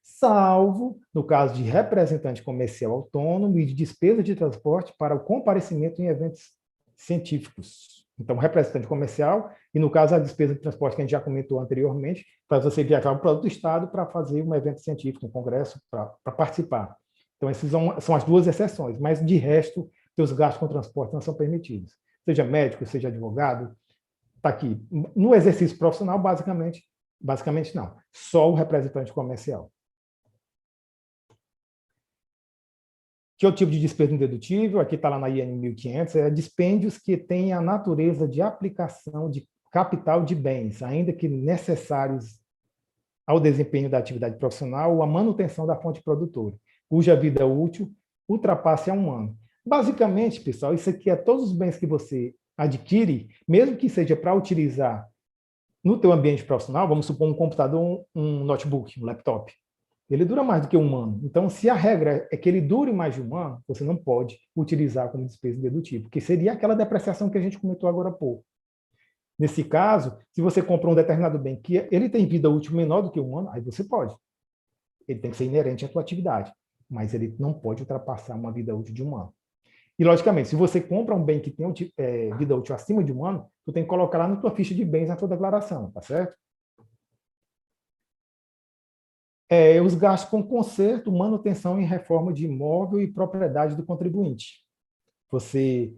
Salvo no caso de representante comercial autônomo e de despesa de transporte para o comparecimento em eventos científicos. Então, representante comercial, e no caso a despesa de transporte que a gente já comentou anteriormente, para você viajar para outro estado para fazer um evento científico, um congresso, para participar. Então, essas são as duas exceções, mas de resto, seus gastos com transporte não são permitidos. Seja médico, seja advogado, está aqui. No exercício profissional, basicamente não. Só o representante comercial. Que é o tipo de despesa indedutível? Aqui está lá na IN 1500, dispêndios que têm a natureza de aplicação de capital de bens, ainda que necessários ao desempenho da atividade profissional ou à manutenção da fonte produtora, cuja vida útil ultrapasse a 1 ano. Basicamente, pessoal, isso aqui é todos os bens que você adquire, mesmo que seja para utilizar no teu ambiente profissional, vamos supor um computador, um notebook, um laptop. Ele dura mais do que 1 ano. Então, se a regra é que ele dure mais de 1 ano, você não pode utilizar como despesa dedutível, que seria aquela depreciação que a gente comentou agora há pouco. Nesse caso, se você compra um determinado bem que ele tem vida útil menor do que 1 ano, aí você pode. Ele tem que ser inerente à tua atividade, mas ele não pode ultrapassar uma vida útil de 1 ano. E, logicamente, se você compra um bem que tem vida útil acima de 1 ano, tu tem que colocar lá na tua ficha de bens, na tua declaração, tá certo? Os gastos com conserto, manutenção e reforma de imóvel e propriedade do contribuinte. Você,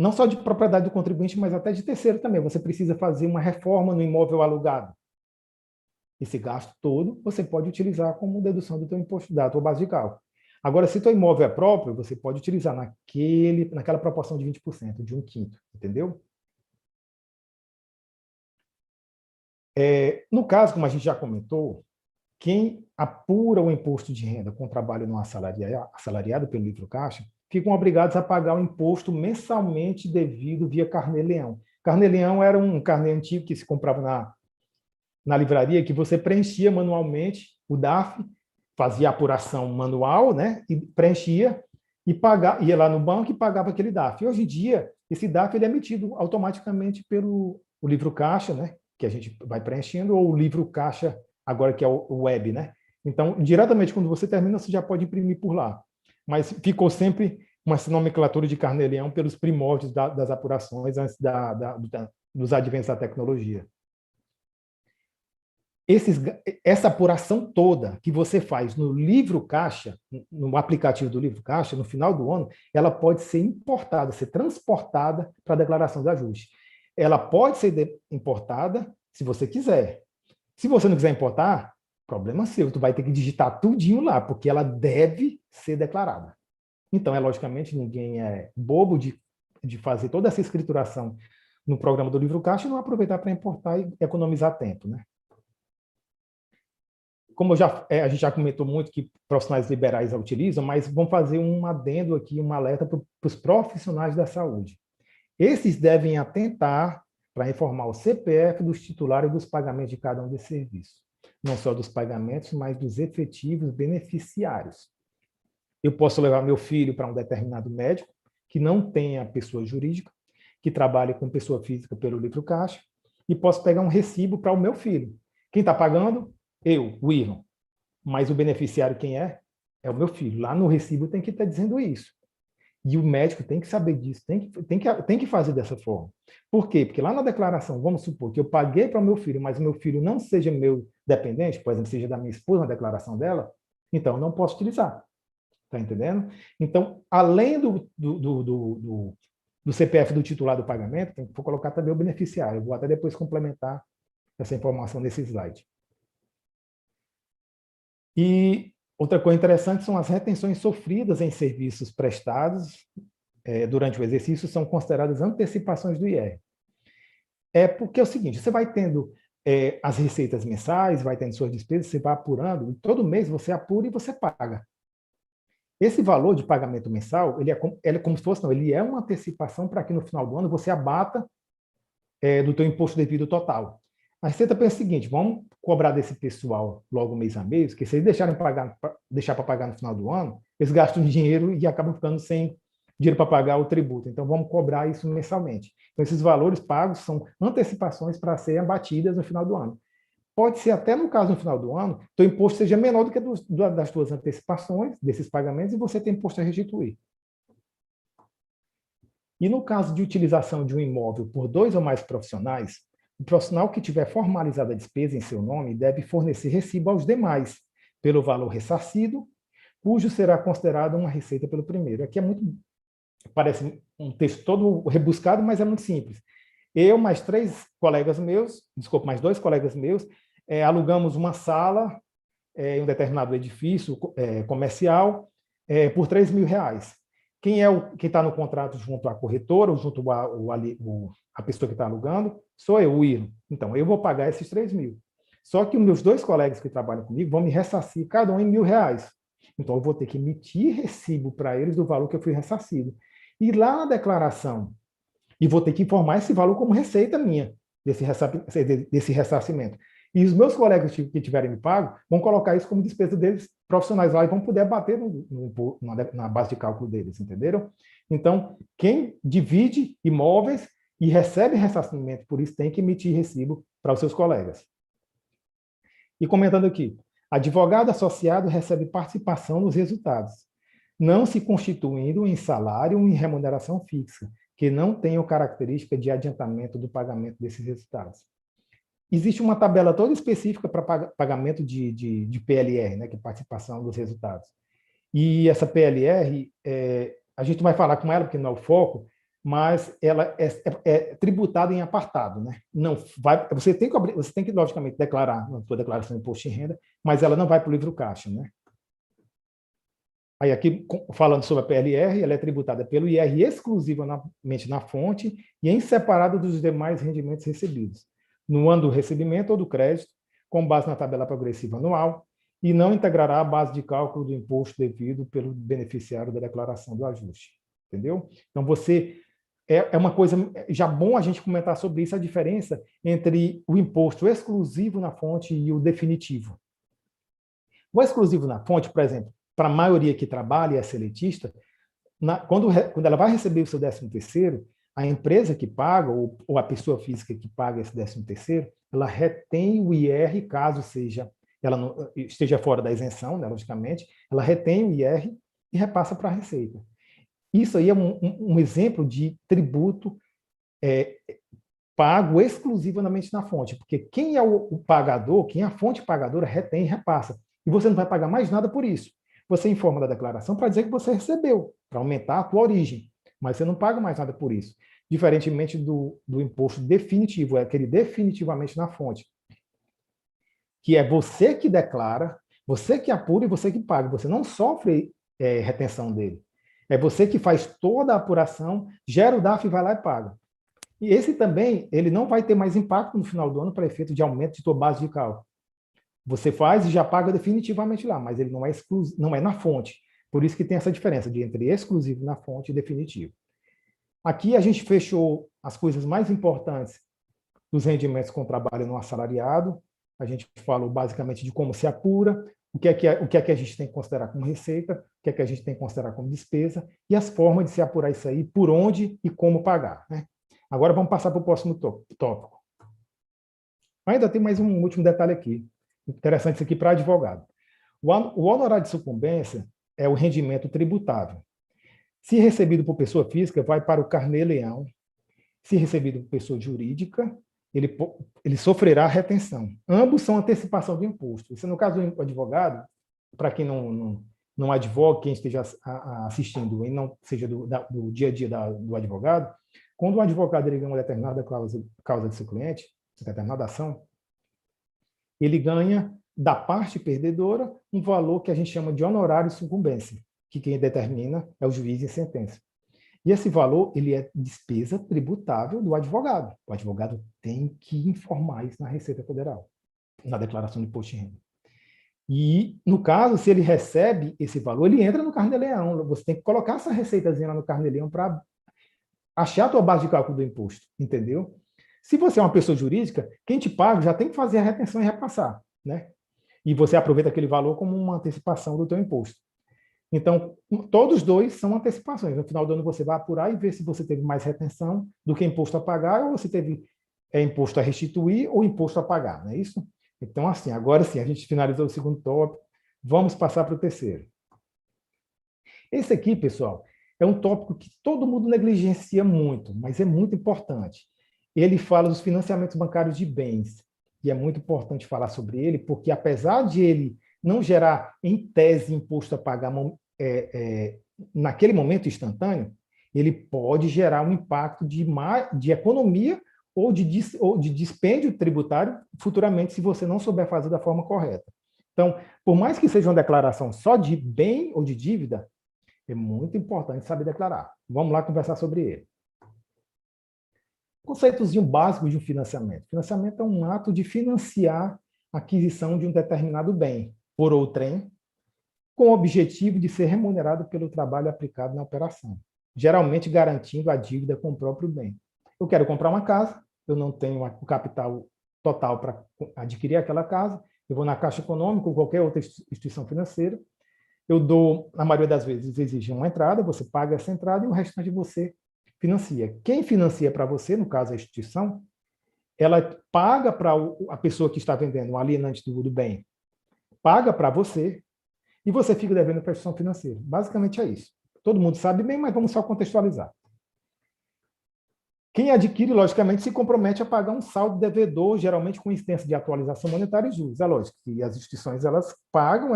não só de propriedade do contribuinte, mas até de terceiro também. Você precisa fazer uma reforma no imóvel alugado. Esse gasto todo você pode utilizar como dedução do teu imposto, da tua base de cálculo. Agora, se teu imóvel é próprio, você pode utilizar naquela proporção de 20%, de 1/5, entendeu? No caso, como a gente já comentou, quem apura o imposto de renda com trabalho não assalariado pelo livro caixa, ficam obrigados a pagar o imposto mensalmente devido via carnê-leão. Carnê-leão era um carnê antigo que se comprava na livraria, que você preenchia manualmente o DARF, fazia a apuração manual, né, e preenchia, e ia lá no banco e pagava aquele DARF. E hoje em dia, esse DARF ele é emitido automaticamente pelo o livro caixa, né, que a gente vai preenchendo, ou o livro caixa, agora que é o web, né? Então, diretamente, quando você termina, você já pode imprimir por lá. Mas ficou sempre uma nomenclatura de carnê-leão pelos primórdios das apurações antes dos adventos da tecnologia. Essa apuração toda que você faz no livro caixa, no aplicativo do livro caixa, no final do ano, ela pode ser importada, ser transportada para a declaração de ajuste. Ela pode ser importada se você quiser. Se você não quiser importar, problema seu, tu vai ter que digitar tudinho lá, porque ela deve ser declarada. Então, logicamente, ninguém é bobo de fazer toda essa escrituração no programa do livro caixa e não aproveitar para importar e economizar tempo, né? Como a gente já comentou muito que profissionais liberais a utilizam, mas vamos fazer um adendo aqui, um alerta para os profissionais da saúde. Esses devem atentar para informar o CPF dos titulares dos pagamentos de cada um desses serviços. Não só dos pagamentos, mas dos efetivos beneficiários. Eu posso levar meu filho para um determinado médico que não tenha pessoa jurídica, que trabalhe com pessoa física pelo livro caixa, e posso pegar um recibo para o meu filho. Quem está pagando? Eu, o Irmão. Mas o beneficiário quem é? É o meu filho. Lá no recibo tem que estar dizendo isso. E o médico tem que saber disso, tem que fazer dessa forma. Por quê? Porque lá na declaração, vamos supor que eu paguei para o meu filho, mas o meu filho não seja meu dependente, por exemplo, seja da minha esposa na declaração dela, então eu não posso utilizar. Está entendendo? Então, além do CPF do titular do pagamento, tem que colocar também o beneficiário. Eu vou até depois complementar essa informação nesse slide. E outra coisa interessante são as retenções sofridas em serviços prestados durante o exercício, são consideradas antecipações do IR. Porque é o seguinte, você vai tendo as receitas mensais, vai tendo suas despesas, você vai apurando, e todo mês você apura e você paga. Esse valor de pagamento mensal, ele é como se fosse, não, ele é uma antecipação para que no final do ano você abata do teu imposto devido total. A Receita pensa o seguinte, vamos cobrar desse pessoal logo mês a mês, que se eles deixar para pagar no final do ano, eles gastam dinheiro e acabam ficando sem dinheiro para pagar o tributo. Então, vamos cobrar isso mensalmente. Então, esses valores pagos são antecipações para serem abatidas no final do ano. Pode ser até no caso no final do ano, teu imposto seja menor do que das tuas antecipações, desses pagamentos, e você tem imposto a restituir. E no caso de utilização de um imóvel por 2 ou mais profissionais, o profissional que tiver formalizado a despesa em seu nome deve fornecer recibo aos demais, pelo valor ressarcido, cujo será considerado uma receita pelo primeiro. Aqui parece um texto todo rebuscado, mas é muito simples. Eu, mais 2 colegas meus, alugamos uma sala em um determinado edifício comercial por R$3.000. Quem está no contrato junto à corretora, ou junto a pessoa que está alugando, sou eu, o Irmão. Então, eu vou pagar esses 3.000. Só que os meus 2 colegas que trabalham comigo vão me ressarcir cada um em R$1.000. Então, eu vou ter que emitir recibo para eles do valor que eu fui ressarcido. E lá na declaração, e vou ter que informar esse valor como receita minha, desse ressarcimento. E os meus colegas que tiverem me pago vão colocar isso como despesa deles profissionais lá e vão poder abater na base de cálculo deles, entenderam? Então, quem divide imóveis e recebe ressarcimento por isso tem que emitir recibo para os seus colegas. E comentando aqui, advogado associado recebe participação nos resultados, não se constituindo em salário ou em remuneração fixa, que não tenham característica de adiantamento do pagamento desses resultados. Existe uma tabela toda específica para pagamento de PLR, né, que é participação dos resultados. E essa PLR, a gente vai falar com ela, porque não é o foco, mas ela é tributada em apartado, né? Não vai, você tem que logicamente declarar na sua declaração de imposto de renda, mas ela não vai para o livro caixa, né? Aí aqui falando sobre a PLR, ela é tributada pelo IR exclusivamente na fonte e em separado dos demais rendimentos recebidos, no ano do recebimento ou do crédito, com base na tabela progressiva anual, e não integrará a base de cálculo do imposto devido pelo beneficiário da declaração do ajuste. Entendeu? Então, é uma coisa já bom a gente comentar sobre isso, a diferença entre o imposto exclusivo na fonte e o definitivo. O exclusivo na fonte, por exemplo, para a maioria que trabalha e é seletista, quando ela vai receber o seu 13º, a empresa que paga, ou a pessoa física que paga esse 13º, ela retém o IR, caso ela não, esteja fora da isenção, né, logicamente, ela retém o IR e repassa para a Receita. Isso aí é um exemplo de tributo pago exclusivamente na fonte, porque quem é o pagador, quem é a fonte pagadora, retém e repassa. E você não vai pagar mais nada por isso. Você informa da declaração para dizer que você recebeu, para aumentar a tua origem, mas você não paga mais nada por isso. Diferentemente do imposto definitivo, é aquele definitivamente na fonte, que é você que declara, você que apura e você que paga. Você não sofre retenção dele. É você que faz toda a apuração, gera o DARF e vai lá e paga. E esse também, ele não vai ter mais impacto no final do ano para efeito de aumento de tua base de cálculo. Você faz e já paga definitivamente lá, mas ele não é na fonte. Por isso que tem essa diferença entre exclusivo na fonte e definitivo. Aqui a gente fechou as coisas mais importantes dos rendimentos com trabalho no assalariado. A gente falou basicamente de como se apura, o que é que a gente tem que considerar como receita, o que é que a gente tem que considerar como despesa e as formas de se apurar isso aí, por onde e como pagar, né? Agora vamos passar para o próximo tópico. Ainda tem mais um último detalhe aqui. Interessante isso aqui para advogado. O honorário de sucumbência é o rendimento tributável. Se recebido por pessoa física, vai para o carnê-leão. Se recebido por pessoa jurídica, ele sofrerá retenção. Ambos são antecipação de imposto. Isso no caso do advogado, para quem não advoga, quem esteja assistindo e não seja do dia a dia do advogado, quando o advogado ele ganha uma determinada causa de seu cliente, determinada ação, ele ganha da parte perdedora um valor que a gente chama de honorário de sucumbência, que quem determina é o juiz em sentença. E esse valor ele é despesa tributável do advogado. O advogado tem que informar isso na Receita Federal, na declaração de imposto de renda. E, no caso, se ele recebe esse valor, ele entra no carnê-leão. Você tem que colocar essa receitazinha lá no carnê-leão para achar a tua base de cálculo do imposto, entendeu? Se você é uma pessoa jurídica, quem te paga já tem que fazer a retenção e repassar, né? E você aproveita aquele valor como uma antecipação do teu imposto. Então, todos dois são antecipações. No final do ano, você vai apurar e ver se você teve mais retenção do que imposto a pagar ou se teve imposto a restituir ou imposto a pagar, não é isso? Então, assim, agora sim, a gente finalizou o segundo tópico. Vamos passar para o terceiro. Esse aqui, pessoal, é um tópico que todo mundo negligencia muito, mas é muito importante. Ele fala dos financiamentos bancários de bens. E é muito importante falar sobre ele, porque apesar de ele não gerar, em tese, imposto a pagar naquele momento instantâneo, ele pode gerar um impacto de economia ou de dispêndio tributário futuramente, se você não souber fazer da forma correta. Então, por mais que seja uma declaração só de bem ou de dívida, é muito importante saber declarar. Vamos lá conversar sobre ele. Conceitozinho básico de um financiamento. Financiamento é um ato de financiar a aquisição de um determinado bem por outrem, com o objetivo de ser remunerado pelo trabalho aplicado na operação, geralmente garantindo a dívida com o próprio bem. Eu quero comprar uma casa, eu não tenho o capital total para adquirir aquela casa, eu vou na Caixa Econômica ou qualquer outra instituição financeira, eu dou, na maioria das vezes, exige uma entrada, você paga essa entrada e o restante você financia. Quem financia para você, no caso a instituição, ela paga para a pessoa que está vendendo, o alienante do bem, paga para você e você fica devendo para a instituição financeira. Basicamente é isso. Todo mundo sabe bem, mas vamos só contextualizar. Quem adquire, logicamente, se compromete a pagar um saldo devedor, geralmente com instância de atualização monetária e juros. É lógico que as instituições elas pagam,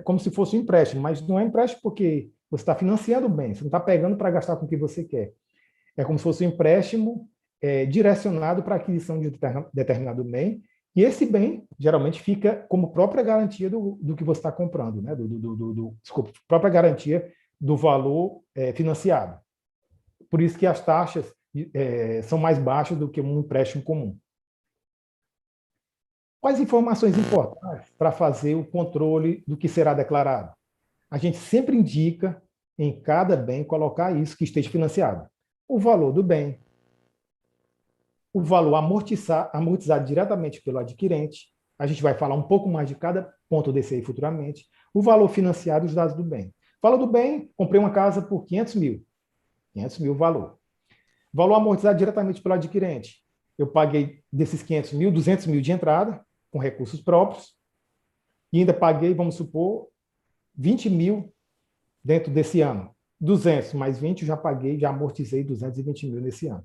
como se fosse um empréstimo, mas não é empréstimo porque você está financiando o bem, você não está pegando para gastar com o que você quer. É como se fosse um empréstimo direcionado para a aquisição de determinado bem, e esse bem, geralmente, fica como própria garantia do que você está comprando, né? Desculpa, própria garantia do valor financiado. Por isso que as taxas são mais baixas do que um empréstimo comum. Quais informações importantes para fazer o controle do que será declarado? A gente sempre indica em cada bem colocar isso que esteja financiado. O valor do bem, o valor amortizado diretamente pelo adquirente, a gente vai falar um pouco mais de cada ponto desse aí futuramente, o valor financiado e os dados do bem. Valor do bem, comprei uma casa por 500 mil. 500 mil valor. Valor amortizado diretamente pelo adquirente. Eu paguei desses 500 mil, 200 mil de entrada, com recursos próprios, e ainda paguei, vamos supor, 20 mil dentro desse ano. 200 mais 20, eu já paguei, já amortizei 220 mil nesse ano.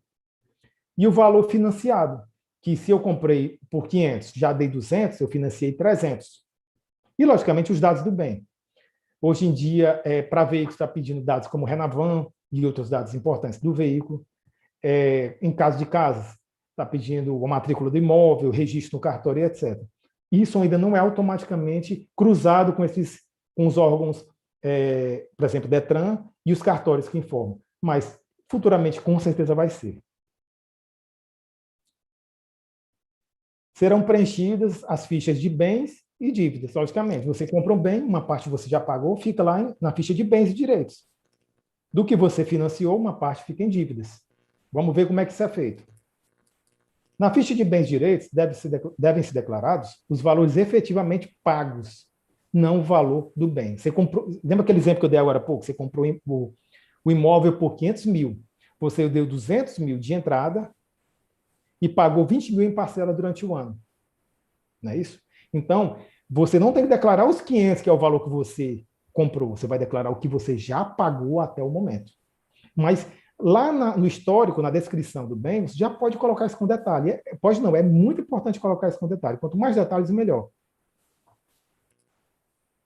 E o valor financiado, que se eu comprei por 500, já dei 200, eu financiei 300. E, logicamente, os dados do bem. Hoje em dia, para veículos, está pedindo dados como Renavan e outros dados importantes do veículo. Em caso de casas, está pedindo a matrícula do imóvel, registro no cartório, etc. Isso ainda não é automaticamente cruzado com os órgãos, por exemplo, Detran e os cartórios que informam. Mas, futuramente, com certeza vai ser. Serão preenchidas as fichas de bens e dívidas, logicamente. Você compra um bem, uma parte você já pagou, fica lá na ficha de bens e direitos. Do que você financiou, uma parte fica em dívidas. Vamos ver como é que isso é feito. Na ficha de bens e direitos, devem ser declarados os valores efetivamente pagos, não o valor do bem. Você comprou, lembra aquele exemplo que eu dei agora há pouco? Você comprou o imóvel por 500 mil. Você deu 200 mil de entrada e pagou 20 mil em parcela durante o ano. Não é isso? Então, você não tem que declarar os 500, que é o valor que você comprou. Você vai declarar o que você já pagou até o momento. Mas lá no histórico, na descrição do bem, você já pode colocar isso com detalhe. Pode não, é muito importante colocar isso com detalhe. Quanto mais detalhes, melhor.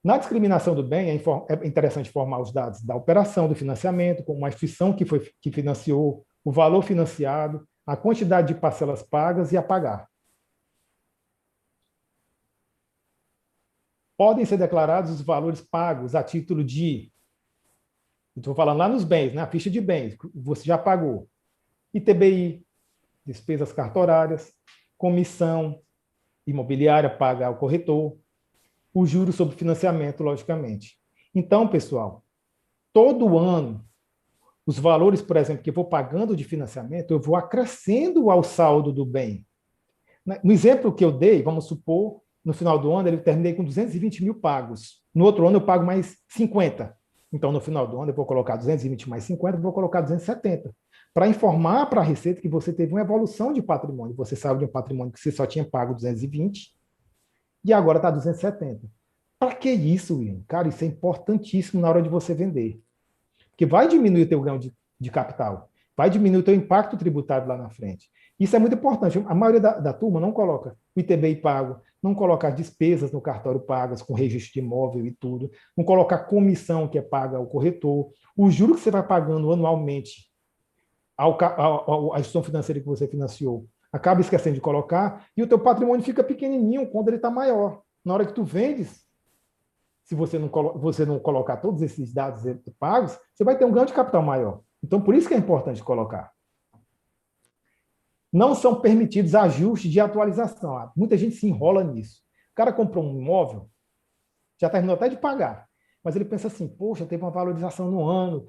Na discriminação do bem, é interessante informar os dados da operação do financiamento, como a instituição que financiou, o valor financiado, a quantidade de parcelas pagas e a pagar. Podem ser declarados os valores pagos a título de... Estou falando lá nos bens, na ficha de bens, você já pagou. ITBI, despesas cartorárias, comissão imobiliária paga ao corretor, o juro sobre financiamento, logicamente. Então, pessoal, todo ano, os valores, por exemplo, que eu vou pagando de financiamento, eu vou acrescendo ao saldo do bem. No exemplo que eu dei, vamos supor, no final do ano, eu terminei com 220 mil pagos. No outro ano, eu pago mais 50. Então, no final do ano, eu vou colocar 220 mais 50, vou colocar 270. Para informar para a Receita que você teve uma evolução de patrimônio. Você saiu de um patrimônio que você só tinha pago 220 e agora está 270. Para que isso, William? Cara, isso é importantíssimo na hora de você vender. Porque vai diminuir o teu ganho de capital. Vai diminuir o teu impacto tributário lá na frente. Isso é muito importante. A maioria da turma não coloca o ITBI pago, não coloca as despesas no cartório pagas, com registro de imóvel e tudo, não coloca a comissão que é paga ao corretor, o juro que você vai pagando anualmente à instituição financeira que você financiou, acaba esquecendo de colocar, e o teu patrimônio fica pequenininho quando ele está maior. Na hora que tu vendes, se você não colocar todos esses dados pagos, você vai ter um ganho de capital maior. Então, por isso que é importante colocar. Não são permitidos ajustes de atualização. Muita gente se enrola nisso. O cara comprou um imóvel, já terminou até de pagar, mas ele pensa assim, poxa, teve uma valorização no ano,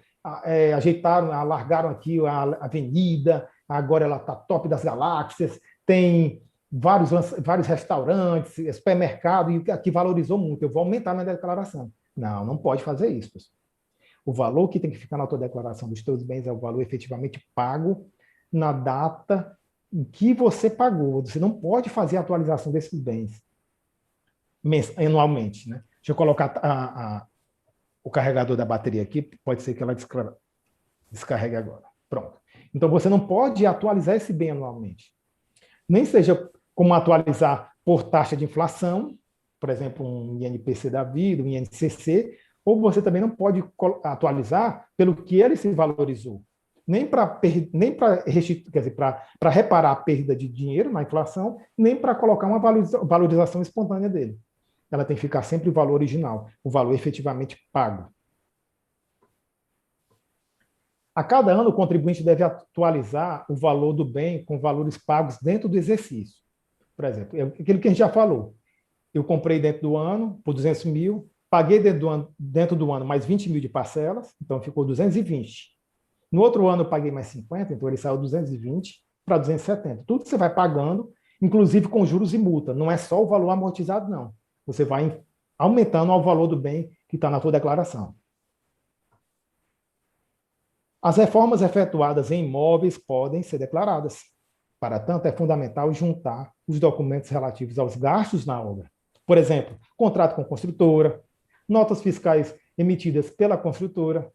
ajeitaram, alargaram aqui a avenida, agora ela está top das galáxias, tem vários restaurantes, supermercado, e que valorizou muito, eu vou aumentar na declaração. Não, não pode fazer isso, pessoal. O valor que tem que ficar na tua declaração dos teus bens é o valor efetivamente pago na data em que você pagou. Você não pode fazer a atualização desses bens anualmente, né? Deixa eu colocar o carregador da bateria aqui, pode ser que ela descarregue agora. Pronto. Então, você não pode atualizar esse bem anualmente. Nem seja como atualizar por taxa de inflação, por exemplo, um INPC da vida, um INCC, ou você também não pode atualizar pelo que ele se valorizou. nem para reparar a perda de dinheiro na inflação, nem para colocar uma valorização espontânea dele. Ela tem que ficar sempre o valor original, o valor efetivamente pago. A cada ano, o contribuinte deve atualizar o valor do bem com valores pagos dentro do exercício. Por exemplo, aquilo que a gente já falou. Eu comprei dentro do ano por 200 mil, paguei dentro do ano mais 20 mil de parcelas, então ficou 220. No outro ano eu paguei mais 50, então ele saiu 220 para 270. Tudo que você vai pagando, inclusive com juros e multa. Não é só o valor amortizado, não. Você vai aumentando ao valor do bem que está na sua declaração. As reformas efetuadas em imóveis podem ser declaradas. Para tanto, é fundamental juntar os documentos relativos aos gastos na obra. Por exemplo, contrato com construtora, notas fiscais emitidas pela construtora,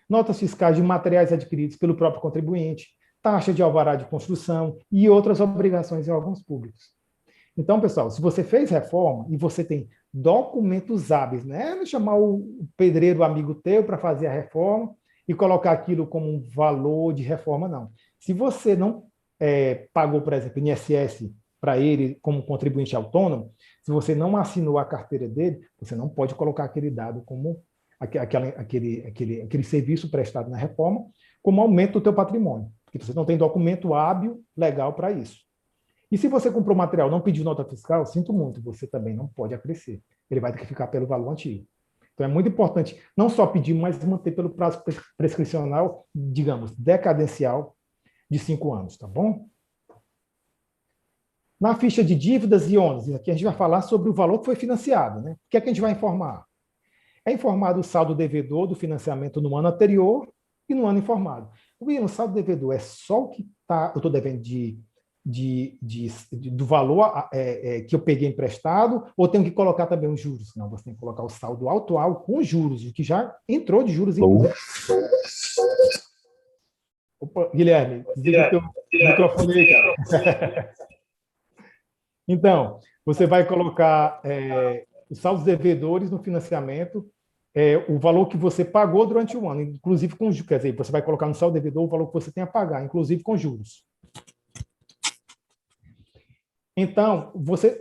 notas fiscais de materiais adquiridos pelo próprio contribuinte, taxa de alvará de construção e outras obrigações em órgãos públicos. Então, pessoal, se você fez reforma e você tem documentos hábeis, não é chamar o pedreiro amigo teu para fazer a reforma e colocar aquilo como um valor de reforma, não. Se você não pagou, por exemplo, INSS para ele como contribuinte autônomo, se você não assinou a carteira dele, você não pode colocar aquele dado como aquele serviço prestado na reforma como aumento do teu patrimônio, porque você não tem documento hábil legal para isso. E se você comprou material e não pediu nota fiscal, sinto muito, você também não pode acrescer. Ele vai ter que ficar pelo valor antigo. Então, é muito importante não só pedir, mas manter pelo prazo prescricional, digamos, decadencial de 5 anos, tá bom? Na ficha de dívidas e ônus, aqui a gente vai falar sobre o valor que foi financiado, né? O que é que a gente vai informar? É informado o saldo devedor do financiamento no ano anterior e no ano informado. O saldo devedor é só o que eu estou devendo do valor que eu peguei emprestado, ou tenho que colocar também os juros? Não, você tem que colocar o saldo atual com juros, o que já entrou de juros. Opa, Guilherme, desliga o teu microfone aí. Então, você vai colocar os saldos devedores no financiamento, o valor que você pagou durante o ano, inclusive com juros. Quer dizer, você vai colocar no saldo devedor o valor que você tem a pagar, inclusive com juros. Então, você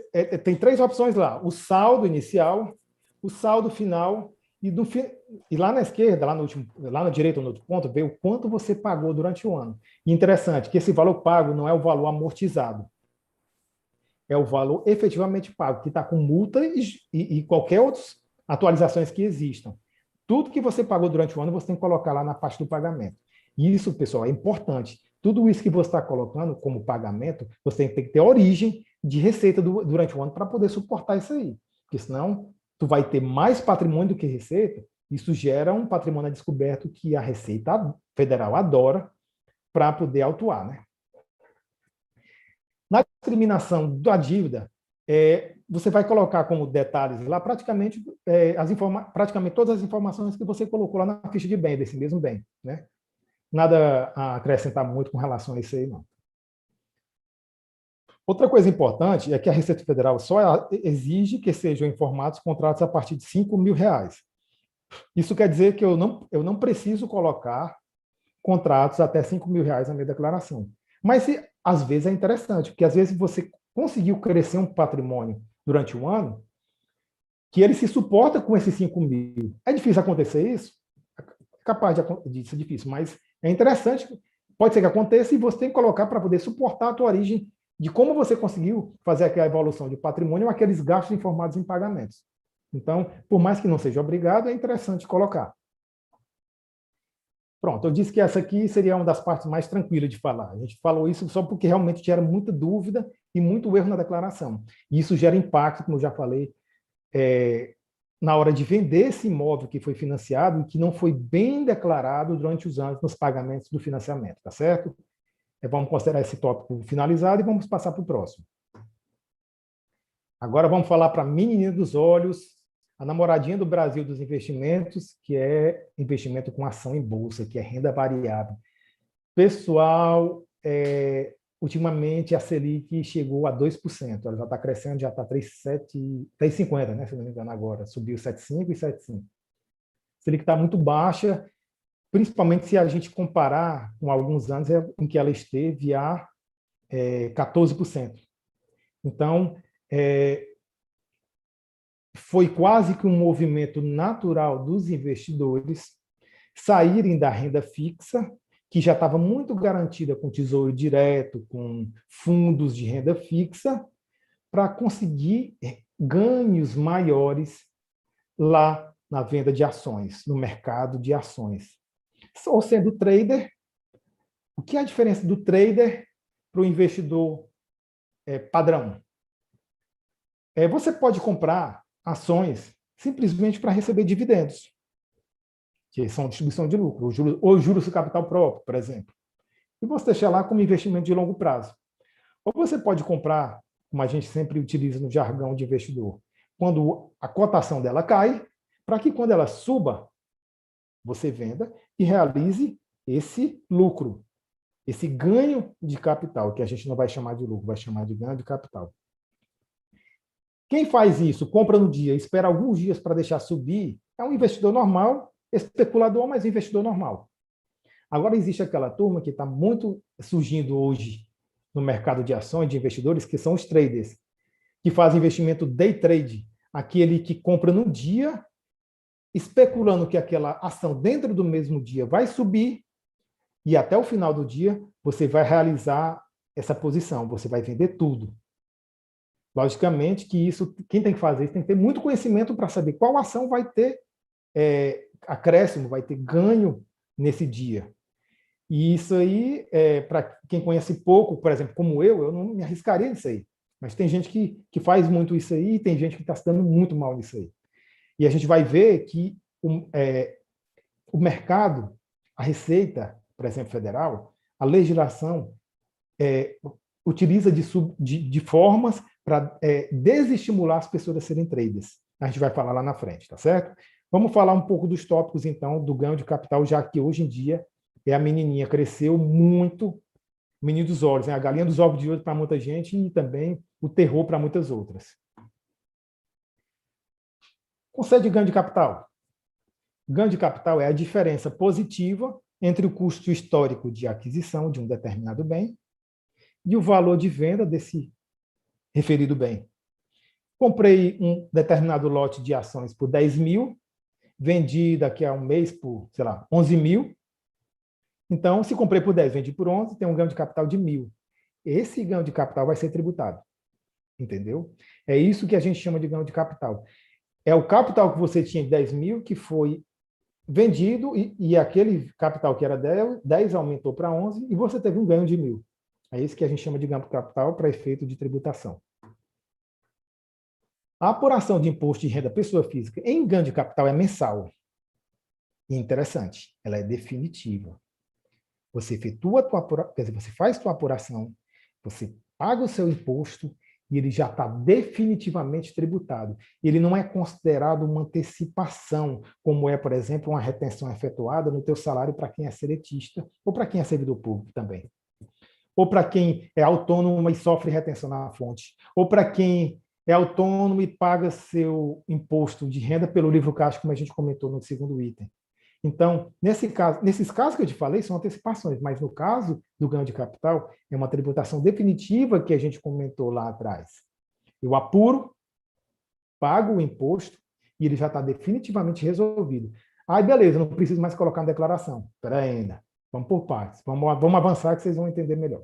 tem 3 opções lá: o saldo inicial, o saldo final, e lá na esquerda, lá na direita, no outro ponto, vê o quanto você pagou durante o ano. E interessante que esse valor pago não é o valor amortizado, é o valor efetivamente pago, que está com multa e qualquer outras atualizações que existam. Tudo que você pagou durante o ano, você tem que colocar lá na parte do pagamento. E isso, pessoal, é importante. Tudo isso que você está colocando como pagamento, você tem que ter origem de receita durante o ano para poder suportar isso aí. Porque senão, tu vai ter mais patrimônio do que receita. Isso gera um patrimônio a descoberto que a Receita Federal adora para poder autuar, né? Na discriminação da dívida, você vai colocar como detalhes lá praticamente todas as informações que você colocou lá na ficha de bem, desse mesmo bem, né? Nada a acrescentar muito com relação a isso aí, não. Outra coisa importante é que a Receita Federal só exige que sejam informados contratos a partir de R$ 5.000. Isso quer dizer que eu não preciso colocar contratos até R$ 5.000 na minha declaração. Mas às vezes é interessante, porque às vezes você conseguiu crescer um patrimônio durante um ano que ele se suporta com esses 5.000. É difícil acontecer isso? É capaz de ser difícil, mas é interessante. Pode ser que aconteça e você tem que colocar para poder suportar a tua origem de como você conseguiu fazer aquela evolução de patrimônio ou aqueles gastos informados em pagamentos. Então, por mais que não seja obrigado, é interessante colocar. Pronto, eu disse que essa aqui seria uma das partes mais tranquilas de falar. A gente falou isso só porque realmente gera muita dúvida e muito erro na declaração. E isso gera impacto, como eu já falei, na hora de vender esse imóvel que foi financiado e que não foi bem declarado durante os anos nos pagamentos do financiamento, tá certo? Vamos considerar esse tópico finalizado e vamos passar para o próximo. Agora vamos falar para a menina dos olhos, a namoradinha do Brasil dos investimentos, que é investimento com ação em bolsa, que é renda variável. Pessoal, ultimamente a Selic chegou a 2%, ela já está crescendo, já está 3,50, né, se não me engano agora, subiu 7,5 e 7,5. Selic está muito baixa, principalmente se a gente comparar com alguns anos em que ela esteve a 14%. Então, foi quase que um movimento natural dos investidores saírem da renda fixa, que já estava muito garantida com tesouro direto, com fundos de renda fixa, para conseguir ganhos maiores lá na venda de ações, no mercado de ações. Ou sendo trader, o que é a diferença do trader para o investidor padrão? Você pode comprar ações simplesmente para receber dividendos, que são distribuição de lucro, ou juros do capital próprio, por exemplo. E você deixar lá como investimento de longo prazo. Ou você pode comprar, como a gente sempre utiliza no jargão de investidor, quando a cotação dela cai, para que quando ela suba, você venda e realize esse lucro, esse ganho de capital, que a gente não vai chamar de lucro, vai chamar de ganho de capital. Quem faz isso, compra no dia, espera alguns dias para deixar subir, é um investidor normal, especulador, mas investidor normal. Agora existe aquela turma que está muito surgindo hoje no mercado de ações, de investidores, que são os traders, que fazem investimento day trade, aquele que compra no dia, especulando que aquela ação dentro do mesmo dia vai subir e até o final do dia você vai realizar essa posição, você vai vender tudo. Logicamente que isso, quem tem que fazer isso tem que ter muito conhecimento para saber qual ação vai ter acréscimo, vai ter ganho nesse dia. E isso aí, para quem conhece pouco, por exemplo, como eu não me arriscaria nisso aí. Mas tem gente que faz muito isso aí e tem gente que está se dando muito mal nisso aí. E a gente vai ver que o mercado, a Receita, por exemplo, federal, a legislação utiliza de formas para desestimular as pessoas a serem traders. A gente vai falar lá na frente, tá certo? Vamos falar um pouco dos tópicos, então, do ganho de capital, já que hoje em dia a menininha cresceu muito, o menino dos olhos, né? A galinha dos ovos de ouro para muita gente e também o terror para muitas outras. Conceito de ganho de capital. Ganho de capital é a diferença positiva entre o custo histórico de aquisição de um determinado bem e o valor de venda desse referido bem. Comprei um determinado lote de ações por 10 mil, vendi daqui a um mês por, sei lá, 11 mil. Então, se comprei por 10, vendi por 11, tem um ganho de capital de 1.000. Esse ganho de capital vai ser tributado. Entendeu? É isso que a gente chama de ganho de capital. É o capital que você tinha de 10 mil que foi vendido e aquele capital que era 10 aumentou para 11 e você teve um ganho de 1.000. É isso que a gente chama de ganho de capital para efeito de tributação. A apuração de imposto de renda pessoa física em ganho de capital é mensal. E interessante, ela é definitiva. Você efetua a tua apuração, quer dizer, você faz a tua apuração, você paga o seu imposto e ele já está definitivamente tributado. Ele não é considerado uma antecipação, como é, por exemplo, uma retenção efetuada no teu salário para quem é seletista ou para quem é servidor público também. Ou para quem é autônomo e sofre retenção na fonte. Ou para quem é autônomo e paga seu imposto de renda pelo livro caixa, como a gente comentou no segundo item. Então, nesses casos que eu te falei, são antecipações, mas no caso do ganho de capital, é uma tributação definitiva que a gente comentou lá atrás. Eu apuro, pago o imposto e ele já está definitivamente resolvido. Aí, beleza, não preciso mais colocar na declaração. Espera ainda. Vamos por partes. Vamos avançar que vocês vão entender melhor.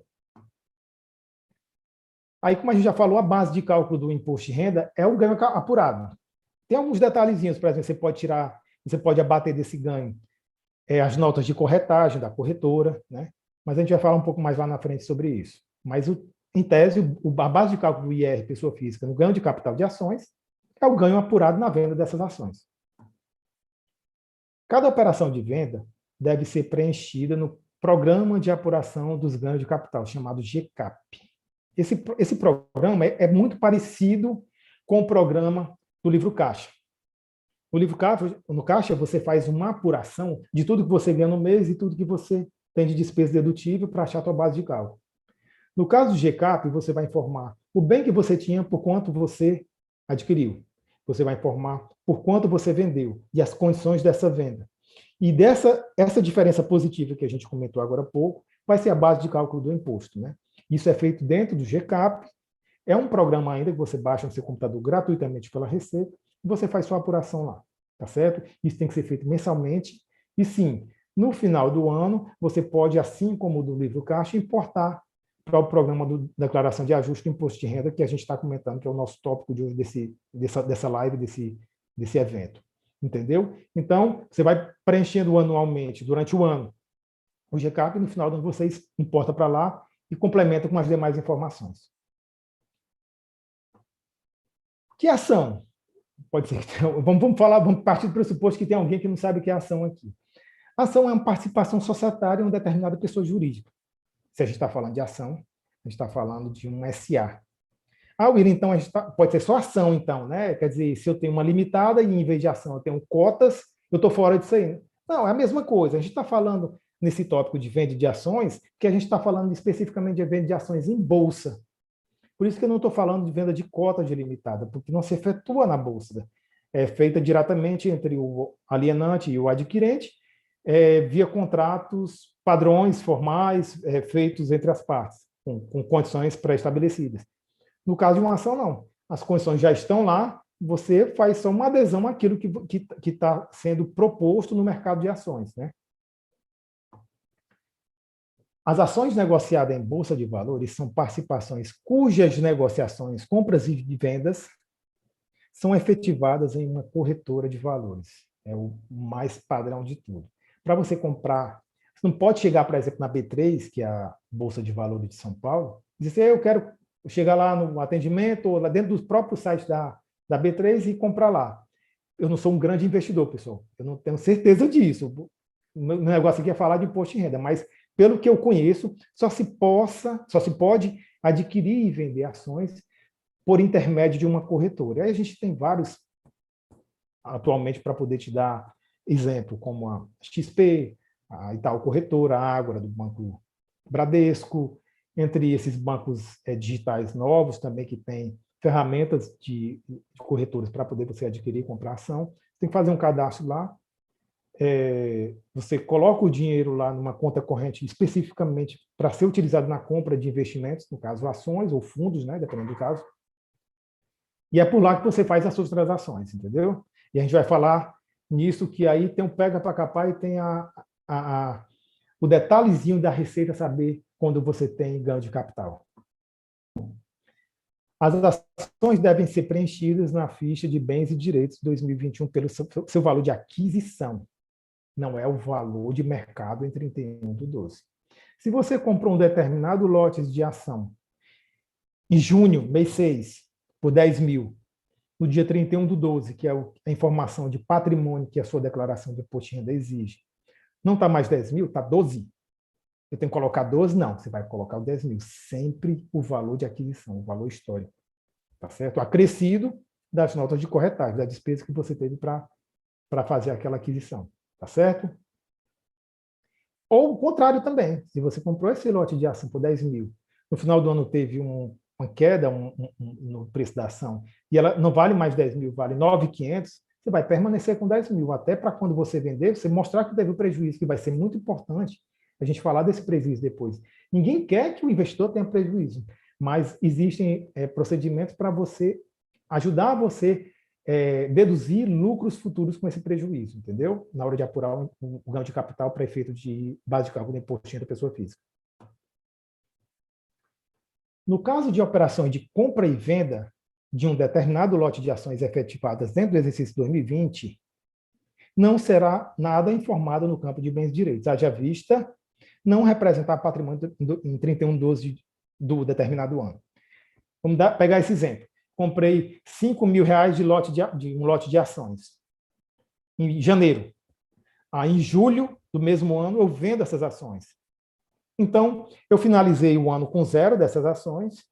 Aí, como a gente já falou, a base de cálculo do imposto de renda é o ganho apurado. Tem alguns detalhezinhos, por exemplo, você pode abater desse ganho as notas de corretagem da corretora, né? Mas a gente vai falar um pouco mais lá na frente sobre isso. Mas, em tese, a base de cálculo do IR, pessoa física, no ganho de capital de ações, é o ganho apurado na venda dessas ações. Cada operação de venda deve ser preenchida no Programa de Apuração dos Ganhos de Capital, chamado GCAP. Esse programa é muito parecido com o programa do livro caixa. No caixa, você faz uma apuração de tudo que você ganha no mês e tudo que você tem de despesa dedutível para achar a sua base de cálculo. No caso do GCAP, você vai informar o bem que você tinha por quanto você adquiriu. Você vai informar por quanto você vendeu e as condições dessa venda. E essa diferença positiva que a gente comentou agora há pouco vai ser a base de cálculo do imposto, né? Isso é feito dentro do GCAP, é um programa ainda que você baixa no seu computador gratuitamente pela Receita e você faz sua apuração lá, tá certo? Isso tem que ser feito mensalmente e sim, no final do ano, você pode, assim como do livro caixa, importar para o programa de declaração de ajuste do imposto de renda que a gente está comentando, que é o nosso tópico de hoje dessa live, desse evento. Entendeu? Então, você vai preenchendo anualmente, durante o ano, o GCAP, e no final do ano você importa para lá e complementa com as demais informações. Que ação? Pode ser que tenha, vamos partir do pressuposto que tem alguém que não sabe o que é ação aqui. Ação é uma participação societária em uma determinada pessoa jurídica. Se a gente está falando de ação, a gente está falando de um SA. William, então pode ser só ação, então, né? Quer dizer, se eu tenho uma limitada e em vez de ação eu tenho cotas, eu estou fora disso aí. Não, é a mesma coisa. A gente está falando nesse tópico de venda de ações, que a gente está falando especificamente de venda de ações em bolsa. Por isso que eu não estou falando de venda de cota de limitada, porque não se efetua na bolsa. É feita diretamente entre o alienante e o adquirente, via contratos padrões formais feitos entre as partes, com condições pré-estabelecidas. No caso de uma ação, não. As condições já estão lá, você faz só uma adesão àquilo que está sendo proposto no mercado de ações, né? As ações negociadas em bolsa de valores são participações cujas negociações, compras e vendas são efetivadas em uma corretora de valores. É o mais padrão de tudo. Para você comprar, você não pode chegar, por exemplo, na B3, que é a Bolsa de Valores de São Paulo, e dizer, eu quero chegar lá no atendimento, ou lá dentro do próprio site da B3 e comprar lá. Eu não sou um grande investidor, pessoal. Eu não tenho certeza disso. O meu negócio aqui é falar de imposto de renda, mas pelo que eu conheço, só se pode adquirir e vender ações por intermédio de uma corretora. Aí a gente tem vários atualmente para poder te dar exemplo, como a XP, a Itaú Corretora, a Ágora do Banco Bradesco, entre esses bancos digitais novos também que tem ferramentas de corretoras para poder você adquirir e comprar ação. Você tem que fazer um cadastro lá. Você coloca o dinheiro lá numa conta corrente especificamente para ser utilizado na compra de investimentos, no caso ações ou fundos, né, dependendo do caso. E é por lá que você faz as suas transações, entendeu? E a gente vai falar nisso, que aí tem o pega para capar e tem o detalhezinho da receita, saber quando você tem ganho de capital. As ações devem ser preenchidas na ficha de bens e direitos de 2021 pelo seu valor de aquisição. Não é o valor de mercado em 31/12. Se você comprou um determinado lote de ação em junho, mês 6, por 10 mil, no dia 31/12, que é a informação de patrimônio que a sua declaração de imposto de renda exige, não está mais 10 mil, está 12. Eu tenho que colocar 12? Não, você vai colocar o 10 mil. Sempre o valor de aquisição, o valor histórico. Tá certo? Acrescido das notas de corretagem, da despesa que você teve para fazer aquela aquisição. Tá certo? Ou o contrário também. Se você comprou esse lote de ação por 10 mil, no final do ano teve uma queda no preço da ação, e ela não vale mais 10 mil, vale 9.500, você vai permanecer com 10 mil, até para quando você vender, você mostrar que teve o prejuízo, que vai ser muito importante a gente falar desse prejuízo depois. Ninguém quer que o investidor tenha prejuízo, mas existem procedimentos para você ajudar você deduzir lucros futuros com esse prejuízo, entendeu? Na hora de apurar o ganho de capital para efeito de base de cálculo do imposto de renda da pessoa física. No caso de operações de compra e venda de um determinado lote de ações efetivadas dentro do exercício 2020, não será nada informado no campo de bens e direitos, haja vista não representar patrimônio em 31/12 do determinado ano. Vamos pegar esse exemplo. Comprei R$5.000 de um lote de ações em janeiro. Em julho do mesmo ano, eu vendo essas ações. Então, eu finalizei o ano com 0 dessas ações,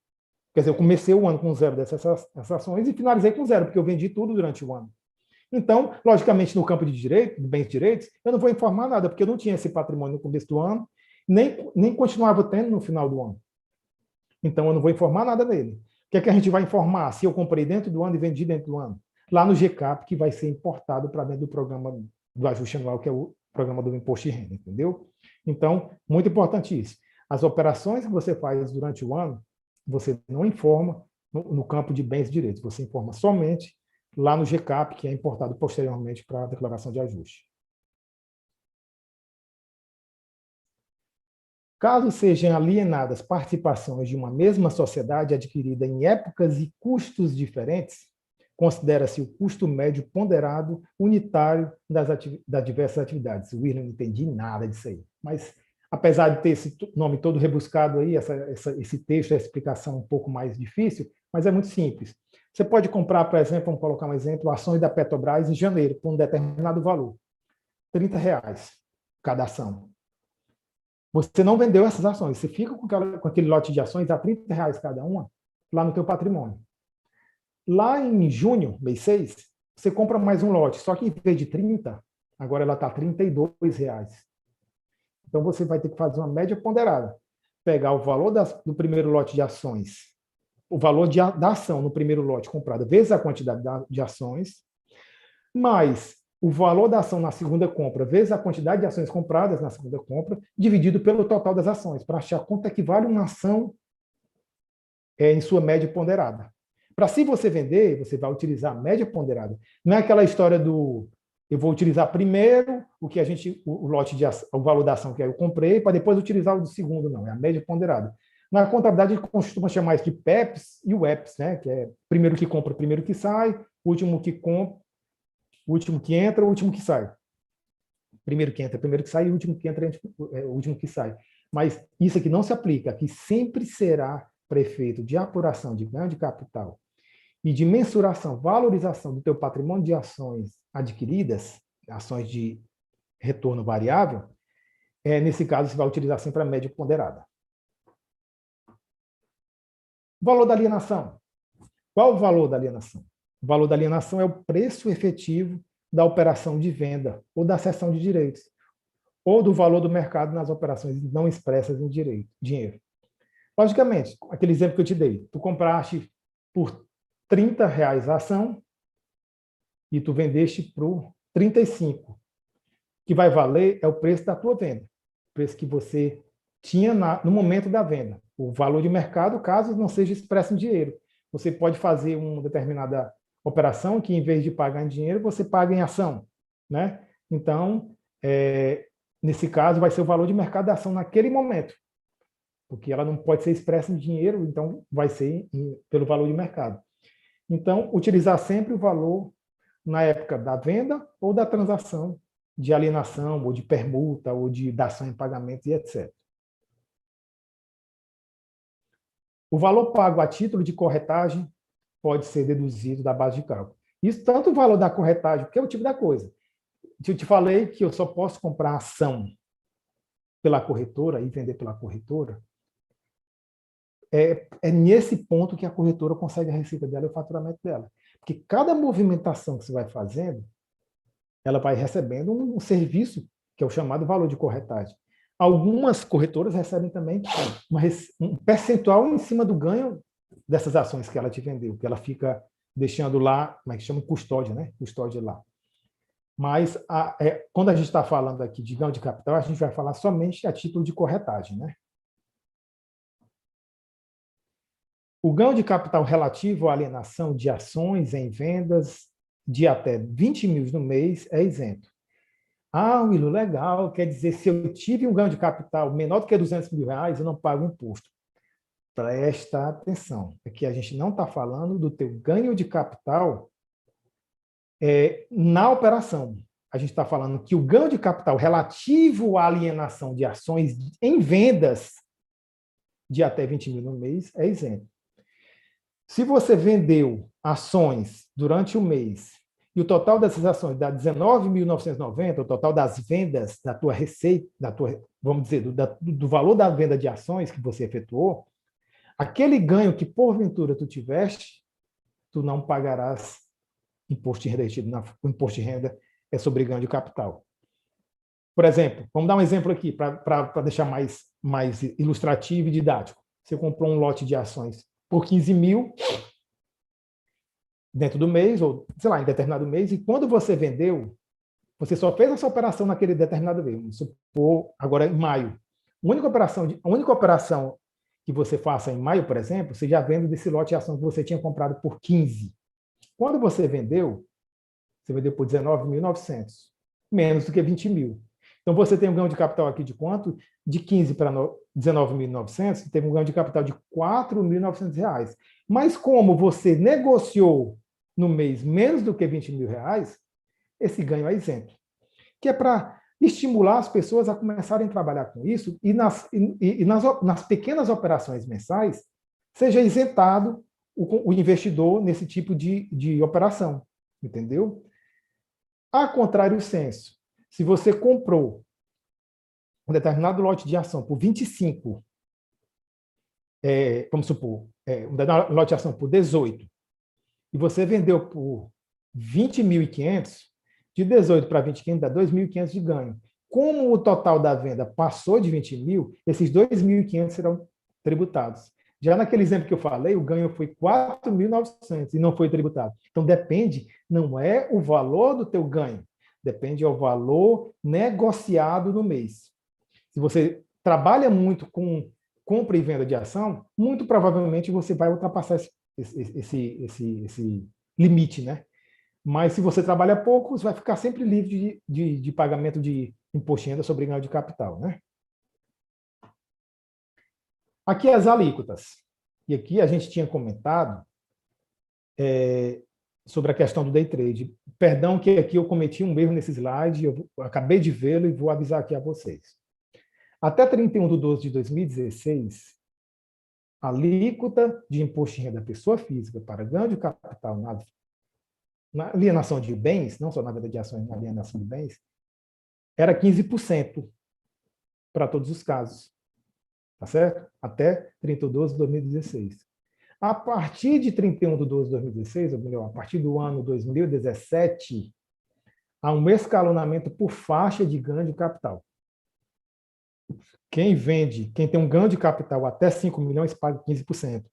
quer dizer, eu comecei o ano com 0 dessas ações e finalizei com 0, porque eu vendi tudo durante o ano. Então, logicamente, no campo de direito, de bens e direitos, eu não vou informar nada, porque eu não tinha esse patrimônio no começo do ano, nem continuava tendo no final do ano. Então, eu não vou informar nada nele. O que é que a gente vai informar? Se eu comprei dentro do ano e vendi dentro do ano. Lá no GCAP, que vai ser importado para dentro do programa do ajuste anual, que é o programa do imposto de renda, entendeu? Então, muito importante isso. As operações que você faz durante o ano, você não informa no campo de bens e direitos, você informa somente lá no GCAP, que é importado posteriormente para a declaração de ajuste. Caso sejam alienadas participações de uma mesma sociedade adquirida em épocas e custos diferentes, considera-se o custo médio ponderado unitário das diversas atividades. O William não entendi nada disso aí, mas apesar de ter esse nome todo rebuscado aí, esse texto, essa explicação um pouco mais difícil, mas é muito simples. Você pode comprar, por exemplo, vamos colocar um exemplo, ações da Petrobras em janeiro, por um determinado valor, R$ 30 cada ação. Você não vendeu essas ações, você fica com aquele lote de ações a R$ 30 cada uma, lá no teu patrimônio. Lá em junho, mês 6, você compra mais um lote, só que em vez de 30, agora ela está R$ 32. Então, você vai ter que fazer uma média ponderada. Pegar o valor do primeiro lote de ações, o valor da ação no primeiro lote comprada, vezes a quantidade de ações, mais o valor da ação na segunda compra, vezes a quantidade de ações compradas na segunda compra, dividido pelo total das ações, para achar quanto equivale uma ação em sua média ponderada. Para se você vender, você vai utilizar a média ponderada. Não é aquela história do eu vou utilizar primeiro o lote o valor da ação que eu comprei, para depois utilizar o do segundo, não, é a média ponderada. Na contabilidade, a gente costuma chamar isso de PEPs e o EPS, né? Que é primeiro que compra, primeiro que sai, último que compra, último que entra, último que sai. Primeiro que entra, primeiro que sai, e último que entra, último que sai. Mas isso aqui não se aplica, aqui sempre será para efeito de apuração de ganho de capital e de mensuração, valorização do teu patrimônio de ações adquiridas, ações de retorno variável, nesse caso você vai utilizar sempre a média ponderada. Valor da alienação. Qual o valor da alienação? O valor da alienação é o preço efetivo da operação de venda ou da cessão de direitos, ou do valor do mercado nas operações não expressas em dinheiro. Logicamente, aquele exemplo que eu te dei, tu compraste por R$ 30 a ação e tu vendeste por 35. O que vai valer é o preço da tua venda, o preço que você tinha no momento da venda. O valor de mercado, caso não seja expresso em dinheiro. Você pode fazer uma determinada operação que, em vez de pagar em dinheiro, você paga em ação, né? Então, nesse caso, vai ser o valor de mercado da ação naquele momento, porque ela não pode ser expressa em dinheiro, então vai ser pelo valor de mercado. Então, utilizar sempre o valor na época da venda ou da transação de alienação, ou de permuta, ou de dação em pagamento e etc. O valor pago a título de corretagem pode ser deduzido da base de cálculo. Isso tanto o valor da corretagem, porque é o tipo da coisa. Eu te falei que eu só posso comprar ação pela corretora e vender pela corretora. É nesse ponto que a corretora consegue a receita dela e o faturamento dela. Porque cada movimentação que você vai fazendo, ela vai recebendo um serviço, que é o chamado valor de corretagem. Algumas corretoras recebem também um percentual em cima do ganho dessas ações que ela te vendeu, que ela fica deixando lá, como é que chama? Custódia, né? Custódia lá. Mas quando a gente está falando aqui de ganho de capital, a gente vai falar somente a título de corretagem, né? O ganho de capital relativo à alienação de ações em vendas de até 20 mil no mês é isento. Ah, Willo, legal, quer dizer, se eu tive um ganho de capital menor do que R$200 mil, eu não pago imposto. Presta atenção, aqui a gente não está falando do teu ganho de capital na operação. A gente está falando que o ganho de capital relativo à alienação de ações em vendas de até 20 mil no mês é isento. Se você vendeu ações durante o mês e o total dessas ações dá 19.990, o total das vendas da tua receita, vamos dizer, do valor da venda de ações que você efetuou, aquele ganho que porventura tu tiveste, tu não pagarás imposto de renda. O imposto de renda é sobre ganho de capital. Por exemplo, vamos dar um exemplo aqui para deixar mais ilustrativo e didático. Você comprou um lote de ações por 15 mil dentro do mês, ou, sei lá, em determinado mês, e quando você vendeu, Você só fez essa operação naquele determinado mês. Vamos supor, agora em maio. A única operação que você faça em maio, por exemplo, você já vende desse lote de ação que você tinha comprado por 15. Quando você vendeu por 19.900, menos do que 20 mil. Então, você tem um ganho de capital aqui de quanto? De 15 para 19.900, teve um ganho de capital de R$ 4.900. Mas como você negociou no mês menos do que 20 mil reais, esse ganho é isento. Que é para estimular as pessoas a começarem a trabalhar com isso e nas pequenas operações mensais seja isentado o investidor nesse tipo de operação, entendeu? A contrário senso, se você comprou um determinado lote de ação por 25, vamos supor, um determinado lote de ação por 18, e você vendeu por 20.500, de 18 para 20.500 dá 2.500 de ganho. Como o total da venda passou de 20 mil, esses 2.500 serão tributados. Já naquele exemplo que eu falei, o ganho foi 4.900 e não foi tributado. Então, depende, não é o valor do teu ganho, depende do valor negociado no mês. Se você trabalha muito com compra e venda de ação, muito provavelmente você vai ultrapassar esse limite, né? Mas se você trabalha pouco, você vai ficar sempre livre de pagamento de imposto de renda sobre ganho de capital, né? Aqui as alíquotas. E aqui a gente tinha comentado sobre a questão do day trade. Perdão que aqui eu cometi um erro nesse slide, eu acabei de vê-lo e vou avisar aqui a vocês. Até 31/12/2016, a alíquota de imposto de renda da pessoa física para ganho de capital na alienação de bens, não só na venda de ações, na alienação de bens, era 15% para todos os casos. Tá certo? Até 30/12/2016. A partir de 31/12/2016, ou melhor, a partir do ano 2017, há um escalonamento por faixa de ganho de capital. Quem tem um ganho de capital até 5 milhões, paga 15%.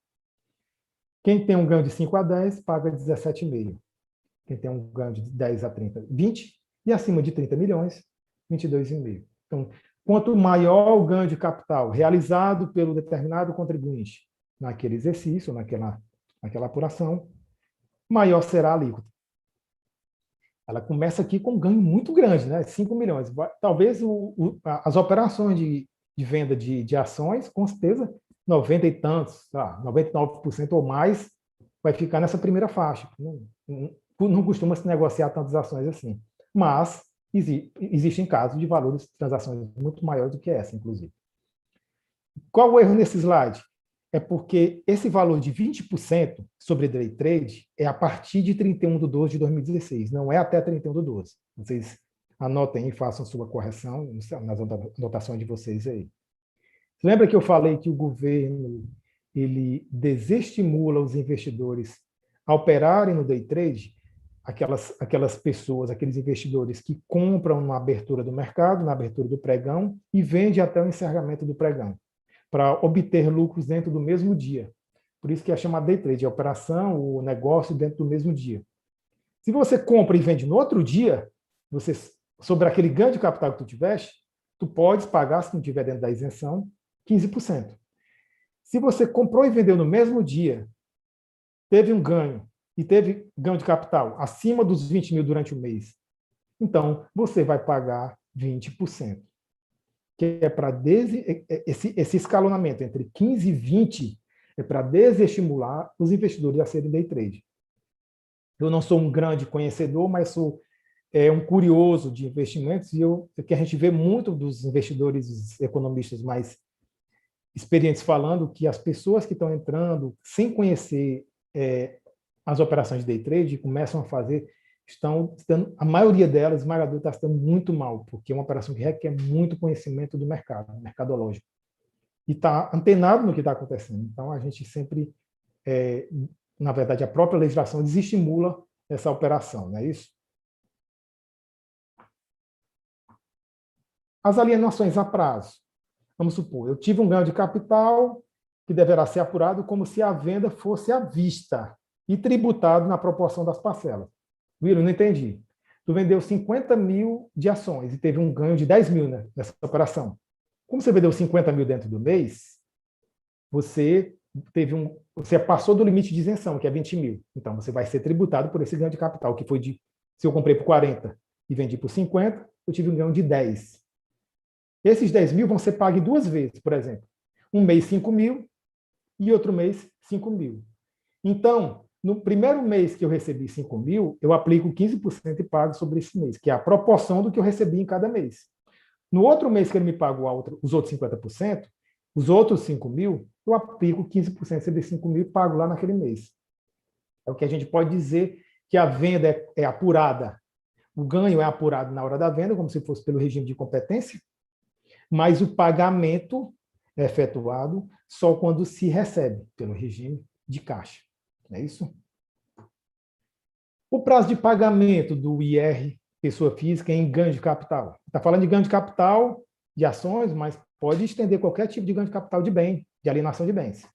Quem tem um ganho de 5 a 10, paga 17,5%. Quem tem um ganho de 10 a 30, 20%. E acima de 30 milhões, 22,5%. Então, quanto maior o ganho de capital realizado pelo determinado contribuinte naquele exercício, naquela apuração, maior será a alíquota. Ela começa aqui com um ganho muito grande, né? 5 milhões. Talvez as operações de venda de ações, com certeza, 90 e tantos, 99% ou mais, vai ficar nessa primeira faixa. Não costuma se negociar tantas ações assim. Mas existem casos de valores de transações muito maiores do que essa, inclusive. Qual o erro nesse slide? É porque esse valor de 20% sobre day trade é a partir de 31/12/2016, não é até 31/12. Vocês anotem e façam sua correção nas anotações de vocês aí. Lembra que eu falei que o governo ele desestimula os investidores a operarem no day trade? Aquelas pessoas, aqueles investidores que compram na abertura do mercado, na abertura do pregão, e vendem até o encerramento do pregão, para obter lucros dentro do mesmo dia. Por isso que é chamado day trade, a operação, o negócio dentro do mesmo dia. Se você compra e vende no outro dia, sobre aquele ganho de capital que tu tiveste, tu podes pagar, se não estiver dentro da isenção, 15%. Se você comprou e vendeu no mesmo dia, teve um ganho, e teve ganho de capital acima dos 20 mil durante o mês, então você vai pagar 20%. Que é para esse escalonamento entre 15 e 20 é para desestimular os investidores a serem day trade. Eu não sou um grande conhecedor, mas sou um curioso de investimentos, e que a gente vê muito dos investidores, dos economistas mais experientes falando que as pessoas que estão entrando sem conhecer as operações de day trade começam a fazer, a maioria delas, esmagadora, está estando muito mal, porque é uma operação que requer muito conhecimento do mercado, mercadológico. E está antenado no que está acontecendo. Então, a gente sempre, na verdade, a própria legislação desestimula essa operação, não é isso? As alienações a prazo. Vamos supor, eu tive um ganho de capital que deverá ser apurado como se a venda fosse à vista e tributado na proporção das parcelas. William, não entendi. Tu vendeu 50 mil de ações e teve um ganho de 10 mil, né, nessa operação. Como você vendeu 50 mil dentro do mês, você passou do limite de isenção, que é 20 mil. Então, você vai ser tributado por esse ganho de capital, que foi se eu comprei por 40 e vendi por 50, eu tive um ganho de 10. Esses 10 mil vão ser pagos 2 vezes, por exemplo. Um mês 5 mil e outro mês 5 mil. Então, no primeiro mês que eu recebi 5 mil, eu aplico 15% e pago sobre esse mês, que é a proporção do que eu recebi em cada mês. No outro mês que ele me paga os outros 50%, os outros 5 mil, eu aplico 15% sobre 5 mil e pago lá naquele mês. É o que a gente pode dizer que a venda é apurada. O ganho é apurado na hora da venda, como se fosse pelo regime de competência, mas o pagamento é efetuado só quando se recebe, pelo regime de caixa. Não é isso? O prazo de pagamento do IR, pessoa física, em ganho de capital. Está falando de ganho de capital de ações, mas pode estender qualquer tipo de ganho de capital de bem, de alienação de bens.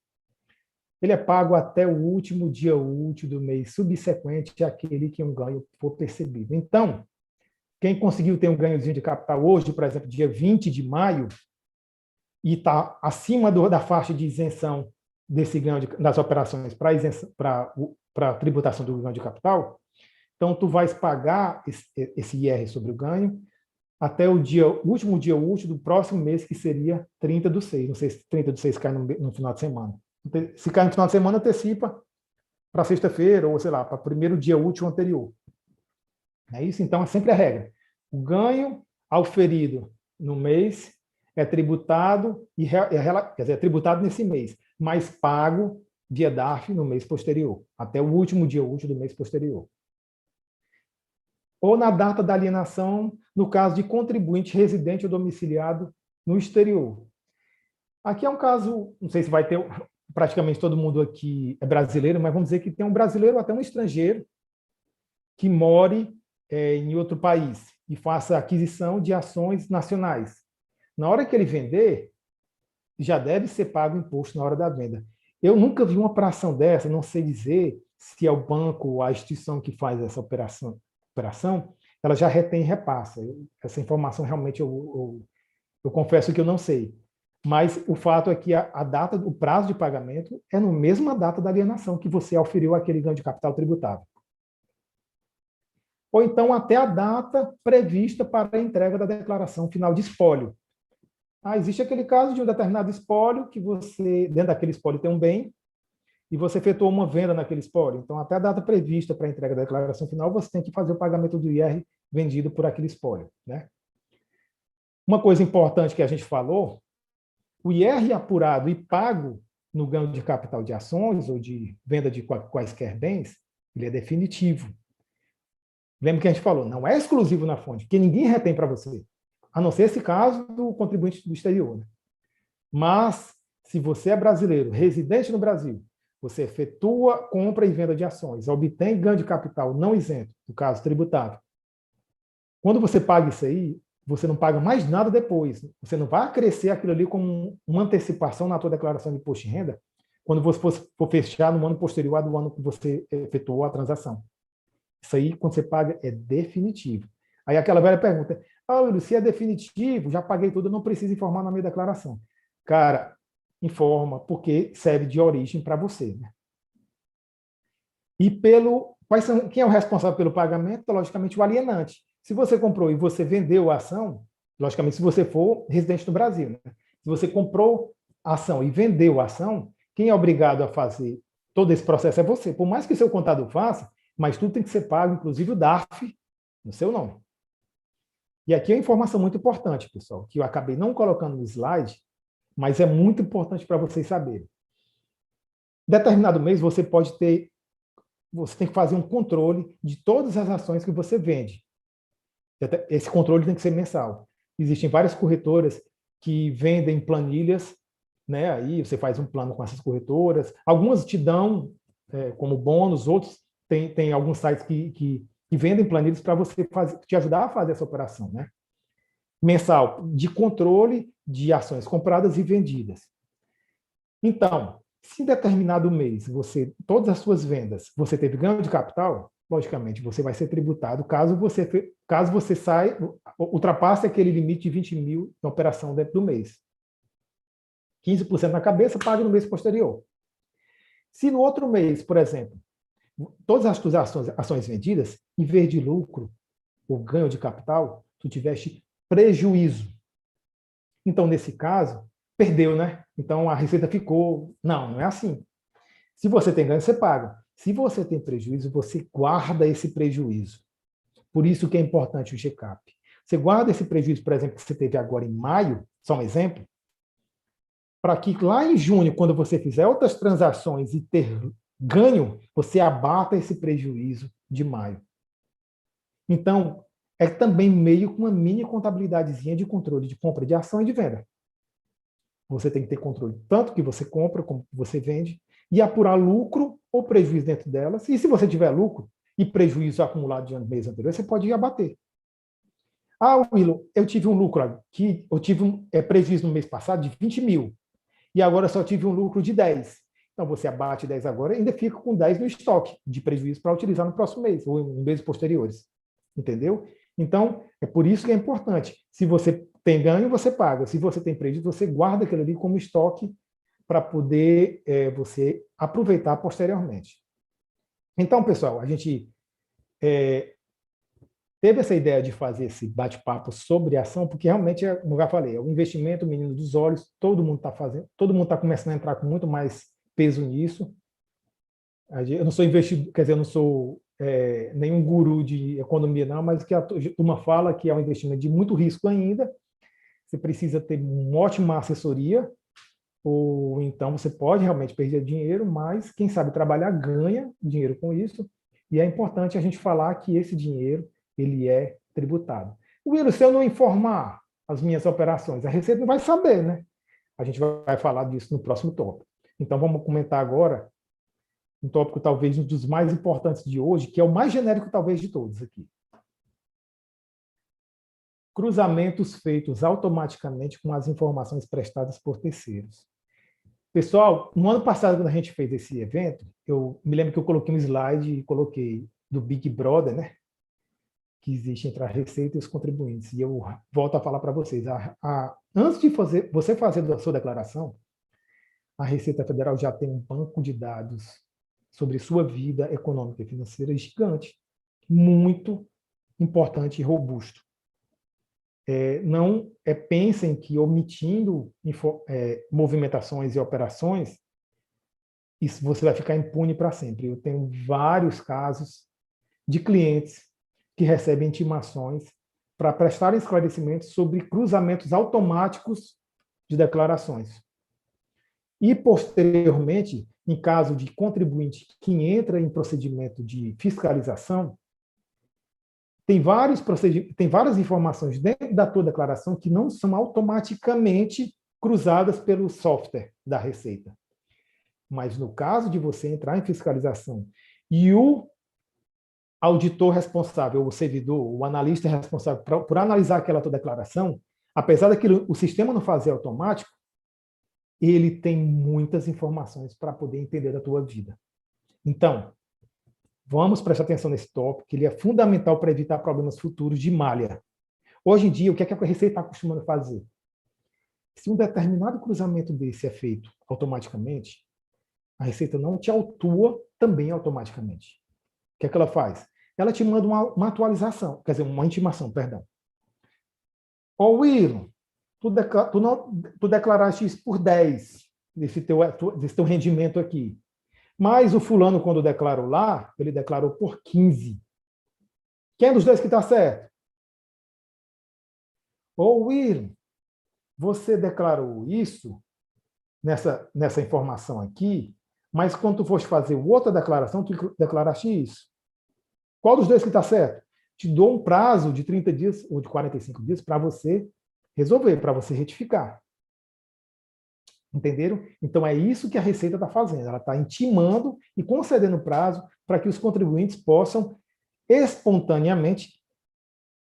Ele é pago até o último dia útil do mês subsequente àquele que um ganho for percebido. Então, quem conseguiu ter um ganhozinho de capital hoje, por exemplo, dia 20 de maio, e está acima da faixa de isenção desse ganho das operações para a tributação do ganho de capital, então tu vais pagar esse IR sobre o ganho até o último dia útil do próximo mês, que seria 30/6. Não sei se 30/6 cai no final de semana. Se cai no final de semana, antecipa para sexta-feira, ou sei lá, para o primeiro dia útil anterior. É isso? Então, é sempre a regra. O ganho auferido no mês é tributado, quer dizer, é tributado nesse mês, mas pago via DARF no mês posterior, até o último dia útil do mês posterior. Ou na data da alienação, no caso de contribuinte residente ou domiciliado no exterior. Aqui é um caso, não sei se vai ter, praticamente todo mundo aqui é brasileiro, mas vamos dizer que tem um brasileiro ou até um estrangeiro que more em outro país e faça aquisição de ações nacionais. Na hora que ele vender, já deve ser pago o imposto na hora da venda. Eu nunca vi uma operação dessa, não sei dizer se é o banco ou a instituição que faz essa operação, ela já retém e repassa. Essa informação realmente eu confesso que eu não sei. Mas o fato é que a data, o prazo de pagamento é na mesma data da alienação que você auferiu aquele ganho de capital tributável. Ou então até a data prevista para a entrega da declaração final de espólio. Existe aquele caso de um determinado espólio que você, dentro daquele espólio tem um bem, e você efetuou uma venda naquele espólio. Então, até a data prevista para a entrega da declaração final, você tem que fazer o pagamento do IR vendido por aquele espólio, né? Uma coisa importante que a gente falou, o IR apurado e pago no ganho de capital de ações ou de venda de quaisquer bens, ele é definitivo. Lembra que a gente falou, não é exclusivo na fonte, porque ninguém retém para você, a não ser esse caso do contribuinte do exterior, né? Mas, se você é brasileiro, residente no Brasil, você efetua compra e venda de ações, obtém ganho de capital não isento, no caso tributável. Quando você paga isso aí, você não paga mais nada depois. Você não vai acrescer aquilo ali como uma antecipação na tua declaração de imposto de renda quando você for fechar no ano posterior do ano que você efetuou a transação. Isso aí, quando você paga, é definitivo. Aí aquela velha pergunta, Wilson, se é definitivo, já paguei tudo, não preciso informar na minha declaração. Cara, informa, porque serve de origem para você, né? E quem é o responsável pelo pagamento? Logicamente, o alienante. Se você comprou e você vendeu a ação, logicamente, se você for residente no Brasil, né? Se você comprou a ação e vendeu a ação, quem é obrigado a fazer todo esse processo é você. Por mais que seu contador faça, mas tudo tem que ser pago, inclusive o DARF, no seu nome. E aqui é uma informação muito importante, pessoal, que eu acabei não colocando no slide, mas é muito importante para vocês saberem. Determinado mês, você tem que fazer um controle de todas as ações que você vende. Esse controle tem que ser mensal. Existem várias corretoras que vendem planilhas, né? Aí você faz um plano com essas corretoras. Algumas te dão como bônus, outros tem alguns sites que vendem planilhas para você te ajudar a fazer essa operação, né? Mensal, de controle de ações compradas e vendidas. Então, Se em determinado mês, todas as suas vendas, você teve ganho de capital, logicamente, você vai ser tributado caso você ultrapasse aquele limite de 20 mil na operação dentro do mês. 15% na cabeça, paga no mês posterior. Se no outro mês, por exemplo, todas as suas ações vendidas, em vez de lucro ou ganho de capital, tu tiveste prejuízo. Então, nesse caso, perdeu, né? Então, a receita ficou... Não é assim. Se você tem ganho, você paga. Se você tem prejuízo, você guarda esse prejuízo. Por isso que é importante o GCAP. Você guarda esse prejuízo, por exemplo, que você teve agora em maio, só um exemplo, para que lá em junho, quando você fizer outras transações e ter ganho, você abata esse prejuízo de maio. Então, é também meio com uma mini contabilidadezinha de controle de compra de ação e de venda. Você tem que ter controle tanto que você compra como que você vende e apurar lucro ou prejuízo dentro delas. E se você tiver lucro e prejuízo acumulado de mês anterior, você pode ir abater. Ah, Willow, eu tive um lucro aqui, eu tive prejuízo no mês passado de 20 mil e agora só tive um lucro de 10. Então, você abate 10 agora e ainda fica com 10 no estoque de prejuízo para utilizar no próximo mês ou em meses posteriores. Entendeu? Então, é por isso que é importante. Se você tem ganho, você paga. Se você tem prejuízo, você guarda aquilo ali como estoque para poder você aproveitar posteriormente. Então, pessoal, a gente teve essa ideia de fazer esse bate-papo sobre ação, porque realmente, como eu já falei, é um investimento menino dos olhos, todo mundo está fazendo, todo mundo está começando a entrar com muito mais peso nisso. Eu não sou investidor, quer dizer, eu não sou nenhum guru de economia, não, mas o que a turma fala que é um investimento de muito risco ainda. Você precisa ter uma ótima assessoria, ou então você pode realmente perder dinheiro, mas quem sabe trabalhar ganha dinheiro com isso. E é importante a gente falar que esse dinheiro ele é tributado. Will, se eu não informar as minhas operações, a Receita não vai saber, né? A gente vai falar disso no próximo tópico. Então vamos comentar agora um tópico talvez um dos mais importantes de hoje, que é o mais genérico talvez de todos aqui. Cruzamentos feitos automaticamente com as informações prestadas por terceiros. Pessoal, no ano passado, quando a gente fez esse evento, eu me lembro que eu coloquei um slide e coloquei do Big Brother, né? Que existe entre a Receita e os contribuintes. E eu volto a falar para vocês. Antes de você fazer a sua declaração, a Receita Federal já tem um banco de dados sobre sua vida econômica e financeira gigante, muito importante e robusto. Não pensem que omitindo movimentações e operações, isso você vai ficar impune para sempre. Eu tenho vários casos de clientes que recebem intimações para prestar esclarecimentos sobre cruzamentos automáticos de declarações. E, posteriormente, em caso de contribuinte que entra em procedimento de fiscalização, tem várias informações dentro da tua declaração que não são automaticamente cruzadas pelo software da Receita. Mas no caso de você entrar em fiscalização e o auditor responsável, o servidor, o analista responsável por analisar aquela tua declaração, apesar daquilo o sistema não fazer automático, ele tem muitas informações para poder entender da tua vida. Então, vamos prestar atenção nesse tópico, que ele é fundamental para evitar problemas futuros de malha. Hoje em dia, o que a Receita está acostumando a fazer? Se um determinado cruzamento desse é feito automaticamente, a Receita não te autua também automaticamente. O que é que ela faz? Ela te manda uma atualização, quer dizer, uma intimação, perdão. Ó, Will, tu declaraste isso por 10, desse teu rendimento aqui. Mas o fulano, quando declarou lá, ele declarou por 15. Quem é dos dois que está certo? Ô, Will, você declarou isso nessa informação aqui, mas quando tu foste fazer outra declaração, tu declaraste isso. Qual dos dois que está certo? Te dou um prazo de 30 dias ou de 45 dias para você resolver, para você retificar. Entenderam? Então, é isso que a Receita está fazendo. Ela está intimando e concedendo prazo para que os contribuintes possam espontaneamente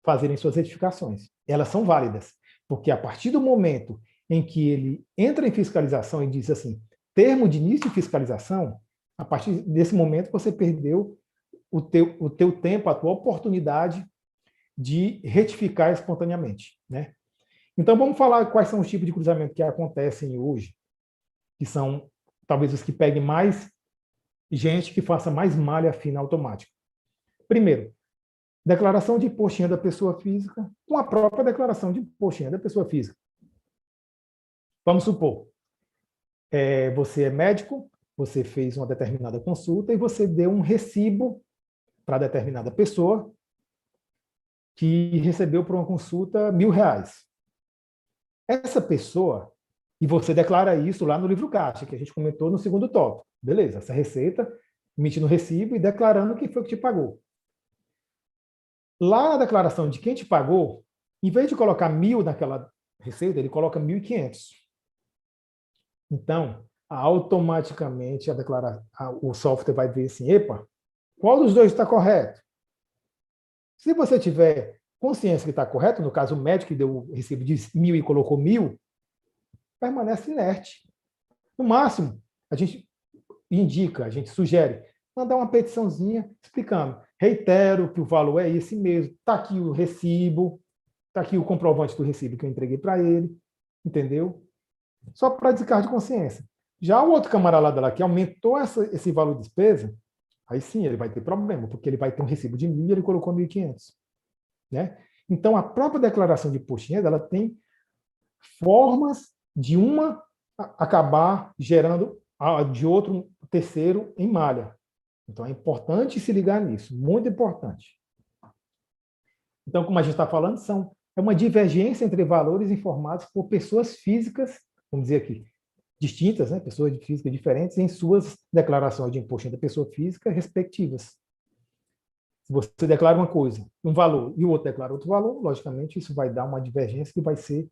fazerem suas retificações. Elas são válidas, porque a partir do momento em que ele entra em fiscalização e diz assim, termo de início de fiscalização, a partir desse momento você perdeu o teu tempo, a tua oportunidade de retificar espontaneamente, né? Então, vamos falar quais são os tipos de cruzamento que acontecem hoje, que são talvez os que peguem mais gente, que faça mais malha fina automática. Primeiro, declaração de imposto de renda da pessoa física com a própria declaração de imposto de renda da pessoa física. Vamos supor, você é médico, você fez uma determinada consulta e você deu um recibo para determinada pessoa que recebeu por uma consulta R$1.000. Essa pessoa, e você declara isso lá no livro caixa, que a gente comentou no segundo tópico. Beleza, essa receita, emitindo o recibo e declarando quem foi que te pagou. Lá na declaração de quem te pagou, em vez de colocar 1.000 naquela receita, ele coloca 1.500. Então, automaticamente o software vai ver assim, epa, qual dos dois está correto? Se você tiver consciência que está correto, no caso o médico que deu o recibo de 1.000 e colocou 1.000, permanece inerte. No máximo, a gente indica, a gente sugere, mandar uma petiçãozinha explicando. Reitero que o valor é esse mesmo, está aqui o recibo, está aqui o comprovante do recibo que eu entreguei para ele, entendeu? Só para descargo de consciência. Já o outro camarada lá que aumentou esse valor de despesa, aí sim ele vai ter problema, porque ele vai ter um recibo de 1.000 e ele colocou 1.500. Né? Então, a própria declaração de imposto de renda, ela tem formas de uma acabar gerando de outro terceiro em malha. Então, é importante se ligar nisso, muito importante. Então, como a gente está falando, é uma divergência entre valores informados por pessoas físicas, vamos dizer aqui, distintas, né? Pessoas físicas diferentes, em suas declarações de imposto da pessoa física respectivas. Se você declara uma coisa, um valor, e o outro declara outro valor, logicamente, isso vai dar uma divergência que vai ser,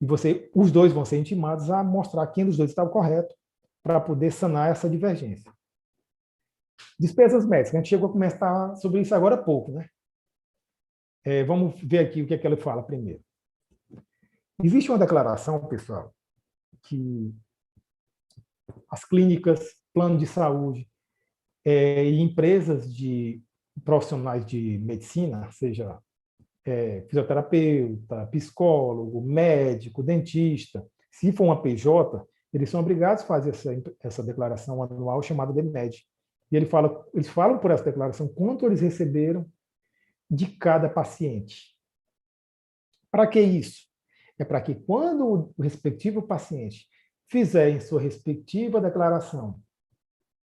e os dois vão ser intimados a mostrar quem dos dois está o correto, para poder sanar essa divergência. Despesas médicas, a gente chegou a comentar sobre isso agora há pouco, né? Vamos ver aqui o que é que ela fala primeiro. Existe uma declaração, pessoal, que as clínicas, plano de saúde e empresas de profissionais de medicina, seja fisioterapeuta, psicólogo, médico, dentista, se for uma PJ, eles são obrigados a fazer essa declaração anual chamada DMED. E eles falam por essa declaração quanto eles receberam de cada paciente. Para que isso? É para que quando o respectivo paciente fizer em sua respectiva declaração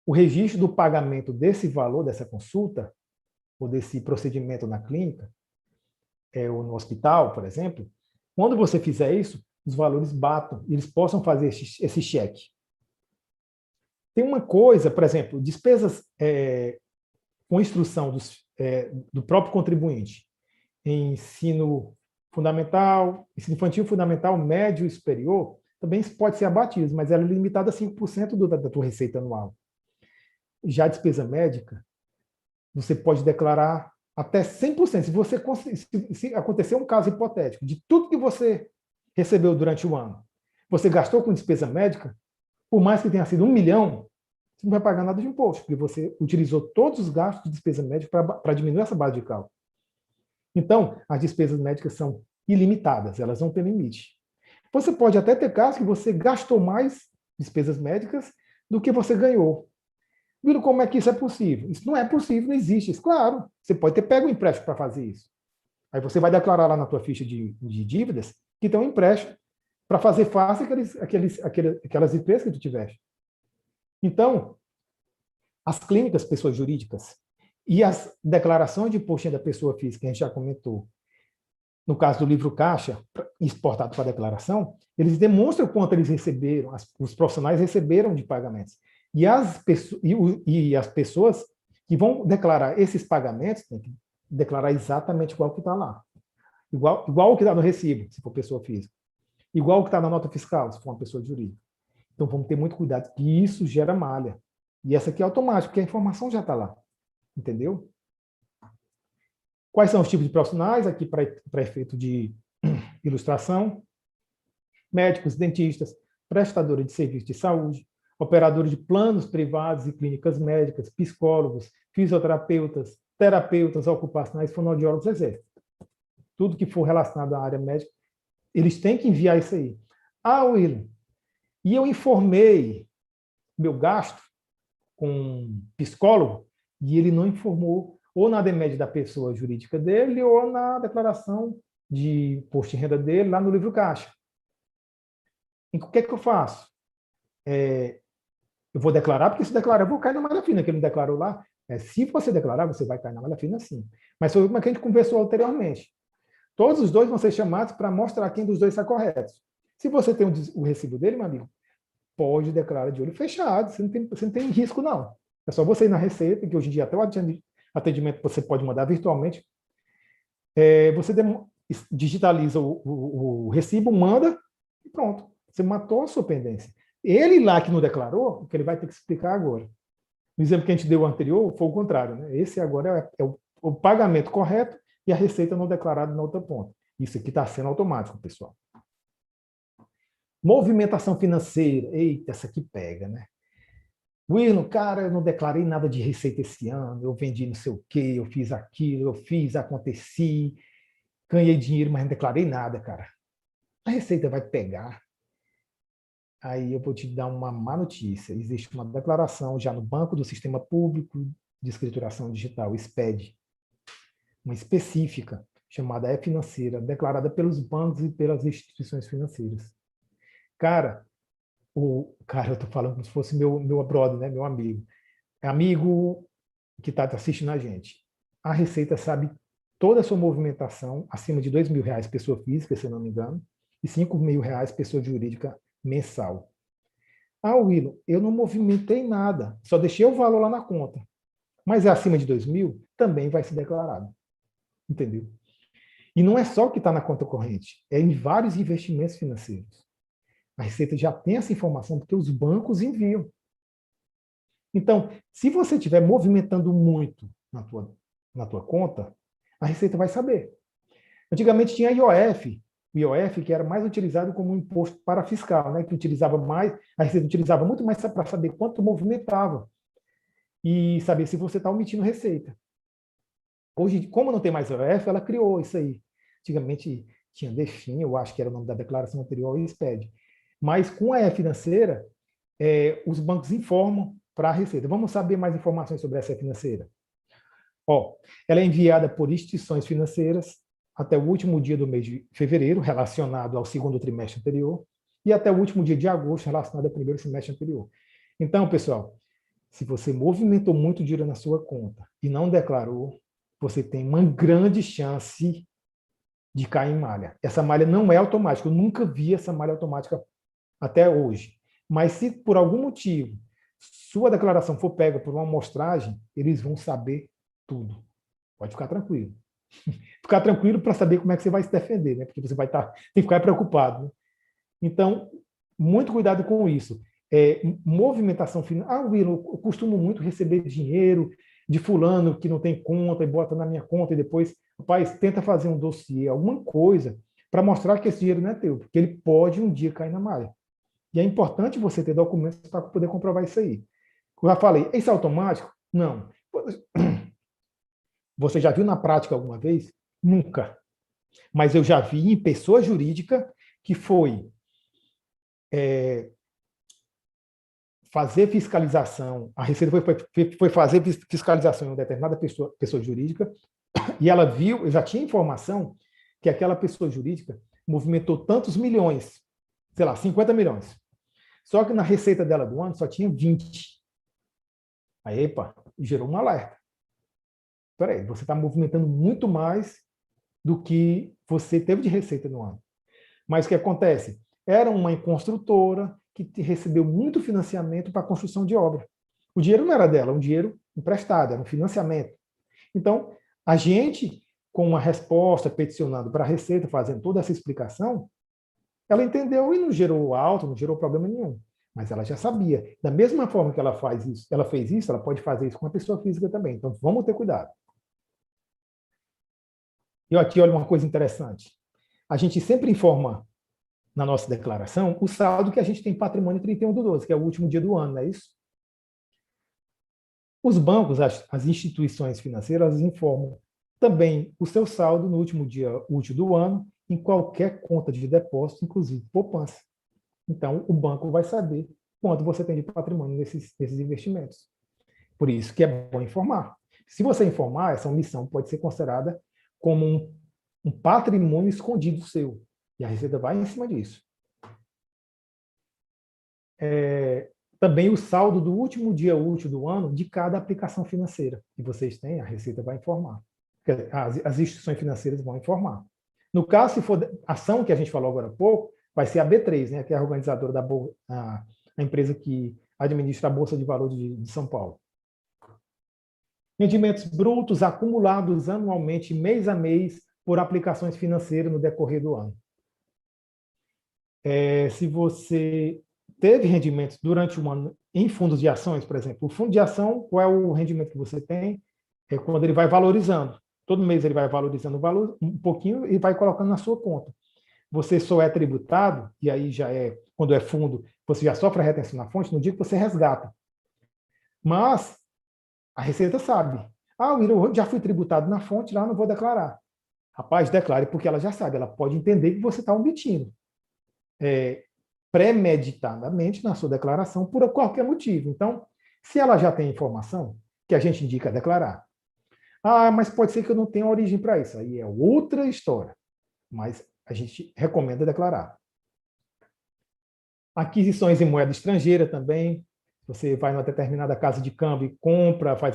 o registro do pagamento desse valor, dessa consulta, ou desse procedimento na clínica, ou no hospital, por exemplo, quando você fizer isso, os valores batam, e eles possam fazer esse cheque. Tem uma coisa, por exemplo, despesas com instrução do próprio contribuinte em ensino fundamental, ensino infantil fundamental, médio e superior, também pode ser abatido, mas ela é limitada a 5% da tua receita anual. Já a despesa médica, você pode declarar até 100%. Se acontecer um caso hipotético de tudo que você recebeu durante o ano, você gastou com despesa médica, por mais que tenha sido 1 milhão, você não vai pagar nada de imposto, porque você utilizou todos os gastos de despesa médica para diminuir essa base de cálculo. Então, as despesas médicas são ilimitadas, elas não têm limite. Você pode até ter casos que você gastou mais despesas médicas do que você ganhou. Viram como é que isso é possível? Isso não é possível, não existe. Isso, claro, você pode ter pego um empréstimo para fazer isso. Aí você vai declarar lá na tua ficha de dívidas que tem um empréstimo para fazer face aquelas despesas que tu tiveste. Então, as clínicas, pessoas jurídicas, e as declarações de imposto da pessoa física, que a gente já comentou, no caso do livro caixa, exportado para declaração, eles demonstram quanto eles receberam, os profissionais receberam de pagamentos. E as pessoas que vão declarar esses pagamentos têm que declarar exatamente igual que está lá. Igual o que está no recibo, se for pessoa física. Igual o que está na nota fiscal, se for uma pessoa jurídica. Então, vamos ter muito cuidado, que isso gera malha. E essa aqui é automática, porque a informação já está lá. Entendeu? Quais são os tipos de profissionais? Aqui, para efeito de ilustração. Médicos, dentistas, prestadores de serviço de saúde, operadores de planos privados e clínicas médicas, psicólogos, fisioterapeutas, terapeutas ocupacionais, fonoaudiólogos, etc. Tudo que for relacionado à área médica, eles têm que enviar isso aí. Ah, William, e eu informei meu gasto com um psicólogo e ele não informou ou na DMED da pessoa jurídica dele ou na declaração de imposto de renda dele lá no livro caixa. E o que é que eu faço? Eu vou declarar, porque se declarar, eu vou cair na malha fina, que ele não declarou lá. Se você declarar, você vai cair na malha fina, sim. Mas foi como a gente conversou anteriormente. Todos os dois vão ser chamados para mostrar quem dos dois está correto. Se você tem o recibo dele, meu amigo, pode declarar de olho fechado, você não tem risco, não. É só você ir na Receita, que hoje em dia até o atendimento você pode mandar virtualmente. Você digitaliza o recibo, manda e pronto. Você matou a sua pendência. Ele lá que não declarou, o que ele vai ter que explicar agora. No exemplo que a gente deu anterior, foi o contrário. Né? Esse agora é o pagamento correto e a receita não declarada na outra ponta. Isso aqui está sendo automático, pessoal. Movimentação financeira. Eita, essa aqui pega, né? Wilson, cara, eu não declarei nada de receita esse ano, eu vendi não sei o quê, eu fiz aquilo, eu fiz, aconteci, ganhei dinheiro, mas não declarei nada, cara. A receita vai pegar. Aí eu vou te dar uma má notícia. Existe uma declaração já no Banco do Sistema Público de Escrituração Digital, SPED, uma específica, chamada E-Financeira, declarada pelos bancos e pelas instituições financeiras. Cara, eu estou falando como se fosse meu brother, né, meu amigo. É amigo que está assistindo a gente. A Receita sabe toda a sua movimentação, acima de R$2.000, pessoa física, se eu não me engano, e R$5.000, pessoa jurídica, mensal. Ah, Wilson, eu não movimentei nada, só deixei o valor lá na conta. Mas é acima de 2.000, também vai ser declarado. Entendeu? E não é só o que está na conta corrente, é em vários investimentos financeiros. A Receita já tem essa informação porque os bancos enviam. Então, se você estiver movimentando muito na tua conta, a Receita vai saber. Antigamente tinha IOF, o IOF que era mais utilizado como um imposto para fiscal, né, que utilizava mais, a Receita utilizava muito mais para saber quanto movimentava e saber se você está omitindo receita. Hoje, como não tem mais IOF, ela criou isso aí. Antigamente tinha DEFIN, eu acho que era o nome da declaração anterior, e SPED. Mas com a E-Financeira, os bancos informam para a Receita. Vamos saber mais informações sobre essa E-Financeira? Ela é enviada por instituições financeiras até o último dia do mês de fevereiro, relacionado ao segundo trimestre anterior, e até o último dia de agosto, relacionado ao primeiro semestre anterior. Então, pessoal, se você movimentou muito dinheiro na sua conta e não declarou, você tem uma grande chance de cair em malha. Essa malha não é automática, eu nunca vi essa malha automática até hoje. Mas se por algum motivo sua declaração for pega por uma amostragem, eles vão saber tudo. Pode ficar tranquilo. Ficar tranquilo para saber como é que você vai se defender, né? Porque você vai tem que ficar preocupado. Né? Então, muito cuidado com isso. Movimentação financeira. Wilson, eu costumo muito receber dinheiro de fulano que não tem conta e bota na minha conta e depois, rapaz, tenta fazer um dossiê, alguma coisa, para mostrar que esse dinheiro não é teu, porque ele pode um dia cair na malha. E é importante você ter documentos para poder comprovar isso aí. Eu já falei, isso é automático? Não. Você já viu na prática alguma vez? Nunca. Mas eu já vi em pessoa jurídica que foi fazer fiscalização, a Receita foi fazer fiscalização em uma determinada pessoa jurídica, e ela viu, eu já tinha informação que aquela pessoa jurídica movimentou tantos milhões, sei lá, 50 milhões. Só que na receita dela do ano só tinha 20. Aí, epa, gerou um alerta. Espera aí, você está movimentando muito mais do que você teve de receita no ano. Mas o que acontece? Era uma construtora que recebeu muito financiamento para a construção de obra. O dinheiro não era dela, era um dinheiro emprestado, era um financiamento. Então, a gente, com uma resposta peticionando para a Receita, fazendo toda essa explicação, ela entendeu e não gerou auto, não gerou problema nenhum. Mas ela já sabia. Da mesma forma que ela fez isso, ela pode fazer isso com a pessoa física também. Então, vamos ter cuidado. E aqui, olha uma coisa interessante. A gente sempre informa na nossa declaração o saldo que a gente tem em patrimônio 31/12, que é o último dia do ano, não é isso? Os bancos, as instituições financeiras, informam também o seu saldo no último dia útil do ano em qualquer conta de depósito, inclusive poupança. Então, o banco vai saber quanto você tem de patrimônio nesses investimentos. Por isso que é bom informar. Se você informar, essa omissão pode ser considerada como um patrimônio escondido seu. E a Receita vai em cima disso. Também o saldo do último dia útil do ano de cada aplicação financeira que vocês têm, a Receita vai informar. As instituições financeiras vão informar. No caso, se for a ação que a gente falou agora há pouco, vai ser a B3, né, que é a organizadora a empresa que administra a Bolsa de Valores de São Paulo. Rendimentos brutos acumulados anualmente, mês a mês, por aplicações financeiras no decorrer do ano. Se você teve rendimentos durante um ano em fundos de ações, por exemplo, o fundo de ação, qual é o rendimento que você tem? É quando ele vai valorizando. Todo mês ele vai valorizando o valor um pouquinho e vai colocando na sua conta. Você só é tributado, e aí já quando é fundo, você já sofre a retenção na fonte no dia que você resgata. Mas a Receita sabe. Eu já fui tributado na fonte, lá não vou declarar. Rapaz, declare, porque ela já sabe, ela pode entender que você está omitindo premeditadamente na sua declaração por qualquer motivo. Então, se ela já tem informação, que a gente indica declarar. Mas pode ser que eu não tenha origem para isso. Aí é outra história. Mas a gente recomenda declarar. Aquisições em moeda estrangeira também. Você vai numa determinada casa de câmbio e compra, faz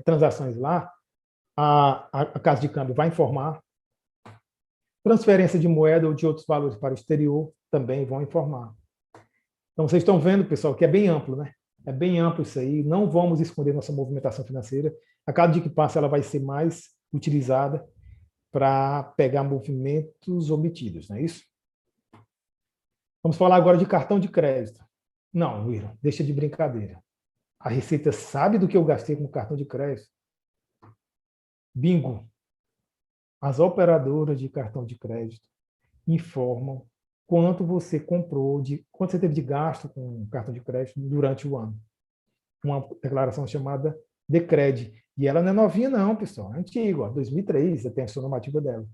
transações lá, a casa de câmbio vai informar. Transferência de moeda ou de outros valores para o exterior também vão informar. Então, vocês estão vendo, pessoal, que é bem amplo, né? É bem amplo isso aí. Não vamos esconder nossa movimentação financeira. A cada dia que passa, ela vai ser mais utilizada para pegar movimentos omitidos, não é isso? Vamos falar agora de cartão de crédito. Não, William, deixa de brincadeira. A Receita sabe do que eu gastei com cartão de crédito? Bingo! As operadoras de cartão de crédito informam quanto você comprou, quanto você teve de gasto com cartão de crédito durante o ano. Uma declaração chamada Decred. E ela não é novinha, não, pessoal. É antiga, 2003, a atenção normativa dela.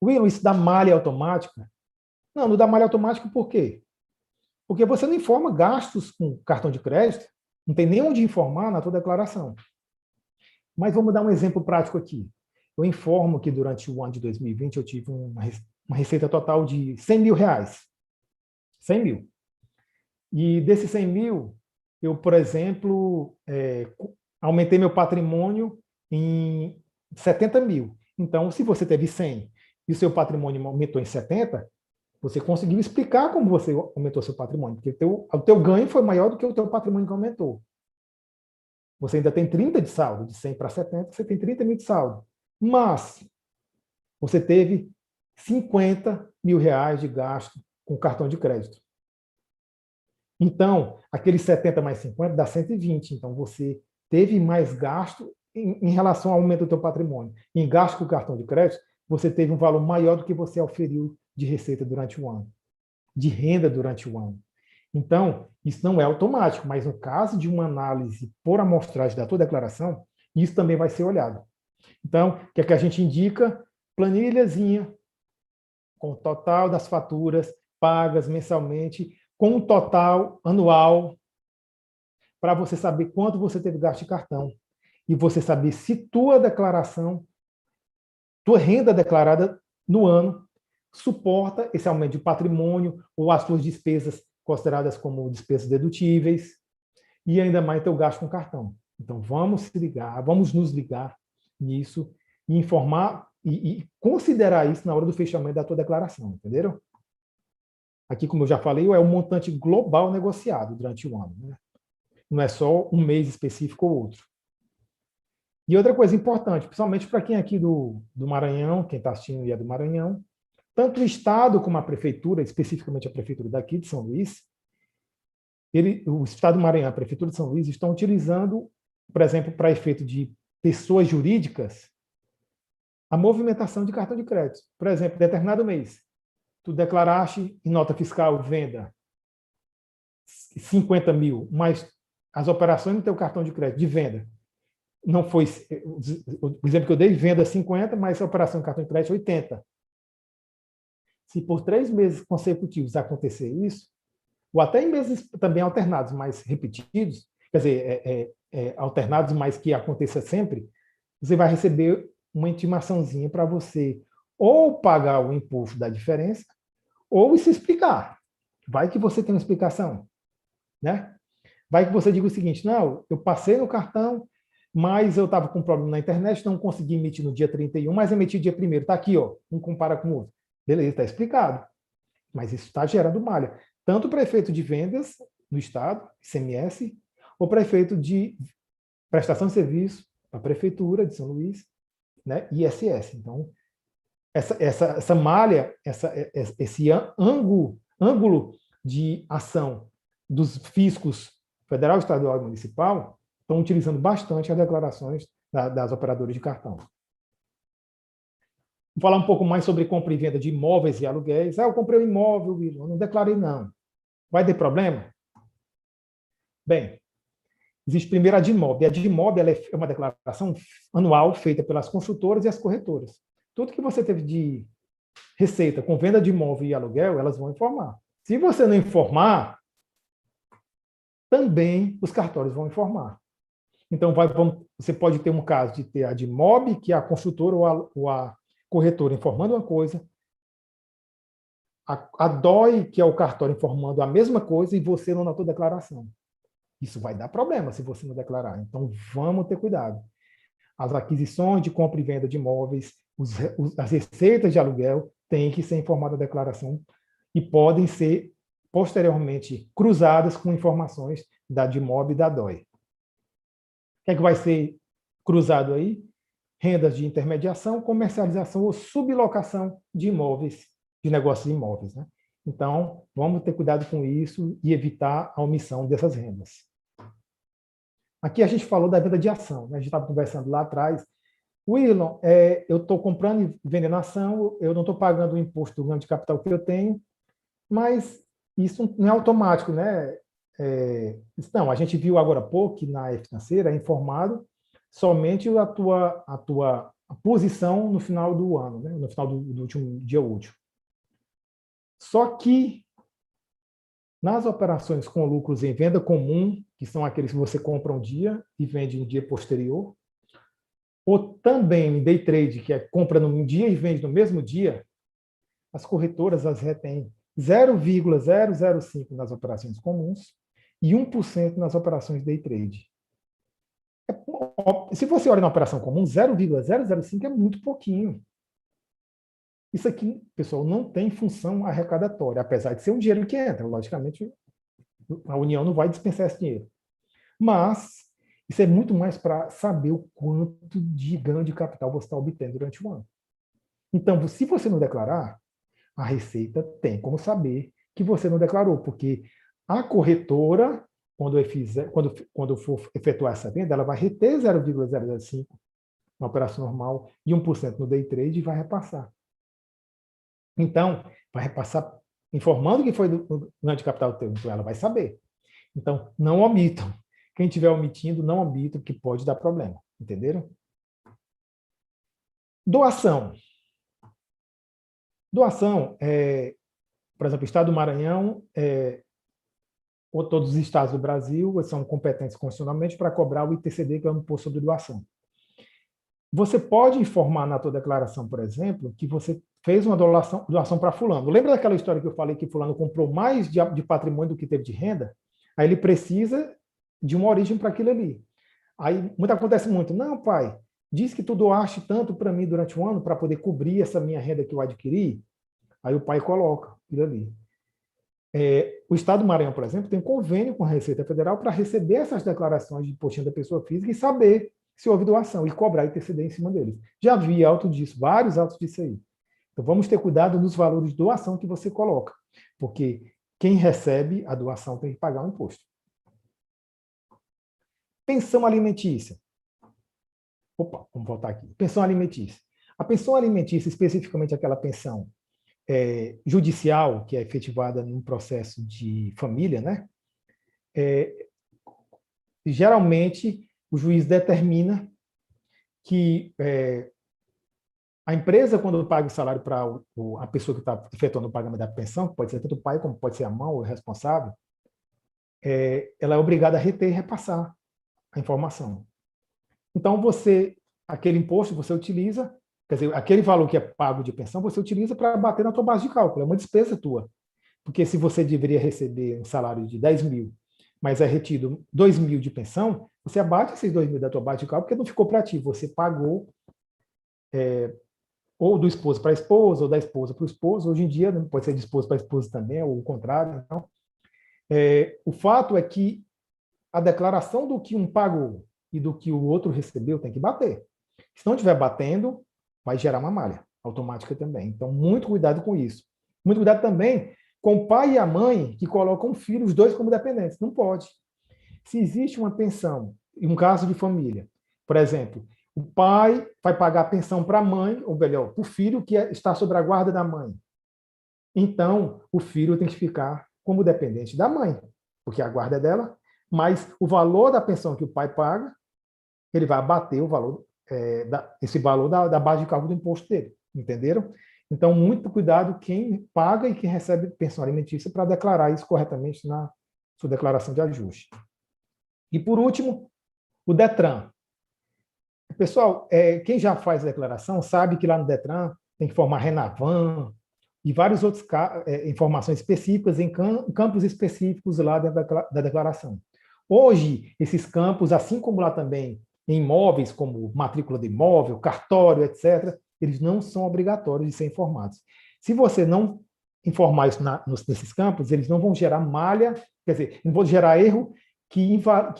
William, isso dá malha automática? Não dá malha automática por quê? Porque você não informa gastos com cartão de crédito, não tem nem onde informar na tua declaração. Mas vamos dar um exemplo prático aqui. Eu informo que durante o ano de 2020 eu tive uma receita total de R$100 mil. 100 mil. E desses 100 mil, eu, por exemplo, aumentei meu patrimônio em 70 mil. Então, se você teve 100 e o seu patrimônio aumentou em 70, você conseguiu explicar como você aumentou seu patrimônio, porque o teu ganho foi maior do que o teu patrimônio que aumentou. Você ainda tem 30 de saldo, de 100 para 70, você tem 30 mil de saldo. Mas você teve 50 mil reais de gasto com cartão de crédito. Então, aqueles 70 mais 50 dá 120. Então, você teve mais gasto em relação ao aumento do teu patrimônio. Em gasto com cartão de crédito, você teve um valor maior do que você auferiu de receita durante o ano, de renda durante o ano. Então, isso não é automático, mas no caso de uma análise por amostragem da tua declaração, isso também vai ser olhado. Então, o que é que a gente indica? Planilhazinha com o total das faturas pagas mensalmente, com o total anual, para você saber quanto você teve gasto de cartão. E você saber se tua declaração, tua renda declarada no ano, suporta esse aumento de patrimônio ou as suas despesas consideradas como despesas dedutíveis, e ainda mais teu gasto com cartão. Então, vamos nos ligar nisso e informar e considerar isso na hora do fechamento da tua declaração, entenderam? Aqui, como eu já falei, é um montante global negociado durante o ano, né? Não é só um mês específico ou outro. E outra coisa importante, principalmente para quem é aqui do Maranhão, quem está assistindo e é do Maranhão, tanto o Estado como a Prefeitura, especificamente a Prefeitura daqui de São Luís, o Estado do Maranhão e a Prefeitura de São Luís estão utilizando, por exemplo, para efeito de pessoas jurídicas, a movimentação de cartão de crédito. Por exemplo, determinado mês, tu declaraste em nota fiscal venda 50 mil, mas as operações no teu cartão de crédito de venda não foi, o exemplo que eu dei, venda 50, mas a operação de cartão de crédito 80. Se por 3 meses consecutivos acontecer isso, ou até em meses também alternados, mas repetidos, quer dizer, alternados, mas que aconteça sempre, você vai receber uma intimaçãozinha para você ou pagar o imposto da diferença ou se explicar. Vai que você tem uma explicação, né? Vai que você diga o seguinte, não, eu passei no cartão, mas eu estava com um problema na internet, não consegui emitir no dia 31, mas emiti dia 1º. Está aqui, ó, um compara com o outro. Beleza, está explicado. Mas isso está gerando malha. Tanto para efeito de vendas no Estado, ICMS, ou para efeito de prestação de serviço, a Prefeitura de São Luís, né, ISS. Então, essa malha, esse ângulo de ação dos fiscos federal, estadual e municipal estão utilizando bastante as declarações das operadoras de cartão. Vou falar um pouco mais sobre compra e venda de imóveis e aluguéis. Eu comprei um imóvel, William, eu não declarei, não. Vai ter problema? Bem, existe primeiro a de imóvel. A de imóvel ela é uma declaração anual feita pelas construtoras e as corretoras. Tudo que você teve de receita com venda de imóvel e aluguel, elas vão informar. Se você não informar, também os cartórios vão informar. Então, você pode ter um caso de ter a de imóvel, que é a construtora ou a corretora informando uma coisa, a DOI, que é o cartório, informando a mesma coisa e você não notou declaração. Isso vai dar problema se você não declarar. Então, vamos ter cuidado. As aquisições de compra e venda de imóveis, as receitas de aluguel têm que ser informadas na declaração e podem ser posteriormente cruzadas com informações da de imóvel e da DOI. O que é que vai ser cruzado aí? Rendas de intermediação, comercialização ou sublocação de imóveis, de negócios de imóveis, né? Então, vamos ter cuidado com isso e evitar a omissão dessas rendas. Aqui a gente falou da venda de ação, né? A gente estava conversando lá atrás. William, eu estou comprando e vendendo ação, eu não estou pagando o imposto do ganho de capital que eu tenho, mas isso não é automático, né? Não, a gente viu agora há pouco que na E-Financeira é informado somente a tua posição no final do ano, né? No final do último dia útil. Só que nas operações com lucros em venda comum, que são aqueles que você compra um dia e vende no dia posterior, ou também em day trade, que é compra num dia e vende no mesmo dia, as corretoras as retêm 0,005 nas operações comuns e 1% nas operações day trade. Se você olha na operação comum, 0,005 é muito pouquinho. Isso aqui, pessoal, não tem função arrecadatória, apesar de ser um dinheiro que entra. Logicamente, a União não vai dispensar esse dinheiro. Mas isso é muito mais para saber o quanto de ganho de capital você está obtendo durante o ano. Então, se você não declarar, a Receita tem como saber que você não declarou, porque a corretora, quando for efetuar essa venda, ela vai reter 0,005 na operação normal e 1% no day trade e vai repassar. Então, vai repassar informando que foi do ganho de capital teu, então ela vai saber. Então, não omitam. Quem estiver omitindo, não omita, porque pode dar problema. Entenderam? Doação. Doação, por exemplo, o Estado do Maranhão, ou todos os estados do Brasil são competentes constitucionalmente para cobrar o ITCD, que é o Imposto sobre Doação. Você pode informar na tua declaração, por exemplo, que você fez uma doação para fulano. Lembra daquela história que eu falei que fulano comprou mais de patrimônio do que teve de renda? Aí ele precisa de uma origem para aquilo ali. Aí acontece muito. Não, pai, diz que tu doaste tanto para mim durante o ano para poder cobrir essa minha renda que eu adquiri. Aí o pai coloca aquilo ali. O Estado do Maranhão, por exemplo, tem um convênio com a Receita Federal para receber essas declarações de imposto da pessoa física e saber se houve doação e cobrar ITCD em cima deles. Já vi auto disso, vários autos disso aí. Então, vamos ter cuidado nos valores de doação que você coloca, porque quem recebe a doação tem que pagar o imposto. Pensão alimentícia. Opa, vamos voltar aqui. Pensão alimentícia. A pensão alimentícia, especificamente aquela pensão judicial, que é efetivada num processo de família, né? Geralmente, o juiz determina que a empresa, quando paga o salário para a pessoa que está efetuando o pagamento da pensão, pode ser tanto o pai como pode ser a mãe ou o responsável, ela é obrigada a reter e repassar a informação. Então, aquele imposto você utiliza, quer dizer, aquele valor que é pago de pensão, você utiliza para bater na tua base de cálculo, é uma despesa tua. Porque se você deveria receber um salário de 10 mil, mas é retido 2 mil de pensão, você abate esses 2 mil da tua base de cálculo, porque não ficou para ti, você pagou ou do esposo para a esposa, ou da esposa para o esposo. Hoje em dia, não pode ser de esposo para a esposa também, ou o contrário. Então, o fato é que a declaração do que um pagou e do que o outro recebeu tem que bater. Se não estiver batendo, vai gerar uma malha automática também. Então, muito cuidado com isso. Muito cuidado também com o pai e a mãe que colocam o filho, os dois como dependentes. Não pode. Se existe uma pensão, em um caso de família, por exemplo, o pai vai pagar a pensão para a mãe, ou melhor, para o filho que está sob a guarda da mãe. Então, o filho tem que ficar como dependente da mãe, porque a guarda é dela, mas o valor da pensão que o pai paga, ele vai abater o valor, esse valor da base de cálculo do imposto dele. Entenderam? Então, muito cuidado quem paga e quem recebe pensão alimentícia para declarar isso corretamente na sua declaração de ajuste. E, por último, o DETRAN. Pessoal, quem já faz a declaração sabe que lá no DETRAN tem que formar RENAVAN e várias outras informações específicas em campos específicos lá da declaração. Hoje, esses campos, assim como lá também em imóveis, como matrícula de imóvel, cartório, etc., eles não são obrigatórios de ser informados. Se você não informar isso nesses campos, eles não vão gerar malha, quer dizer, não vão gerar erro que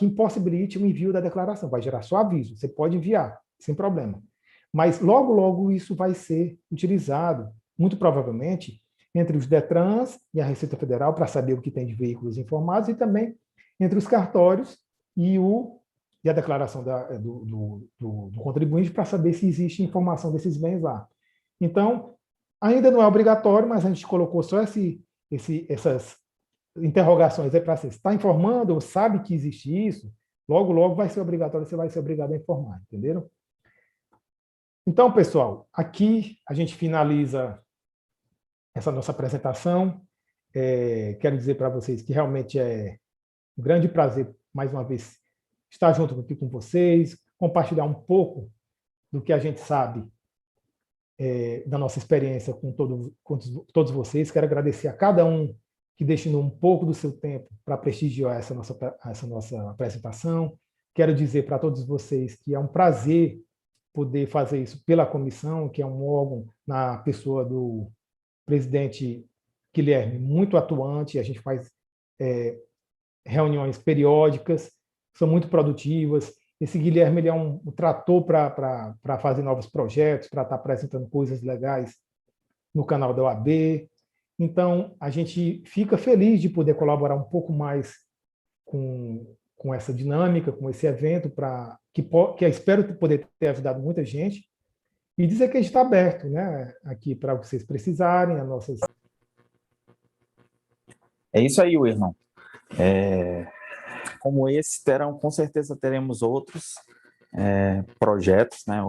impossibilite o envio da declaração. Vai gerar só aviso. Você pode enviar, sem problema. Mas logo, logo isso vai ser utilizado, muito provavelmente, entre os DETRANs e a Receita Federal para saber o que tem de veículos informados e também entre os cartórios e a declaração do contribuinte para saber se existe informação desses bens lá. Então, ainda não é obrigatório, mas a gente colocou só essas interrogações aí para você. Está informando ou sabe que existe isso? Logo, logo vai ser obrigatório, você vai ser obrigado a informar, entenderam? Então, pessoal, aqui a gente finaliza essa nossa apresentação. Quero dizer para vocês que realmente é um grande prazer, mais uma vez, estar junto aqui com vocês, compartilhar um pouco do que a gente sabe da nossa experiência com todos vocês. Quero agradecer a cada um que destinou um pouco do seu tempo para prestigiar essa nossa apresentação. Quero dizer para todos vocês que é um prazer poder fazer isso pela comissão, que é um órgão na pessoa do presidente Guilherme, muito atuante. A gente faz reuniões periódicas, são muito produtivas. Esse Guilherme ele é um trator para fazer novos projetos, para estar apresentando coisas legais no canal da OAB. Então, a gente fica feliz de poder colaborar um pouco mais com essa dinâmica, com esse evento, que eu espero poder ter ajudado muita gente, e dizer que a gente está aberto, né, aqui para vocês precisarem, as nossas... É isso aí, Wilson. Como esse, com certeza teremos outros projetos, né,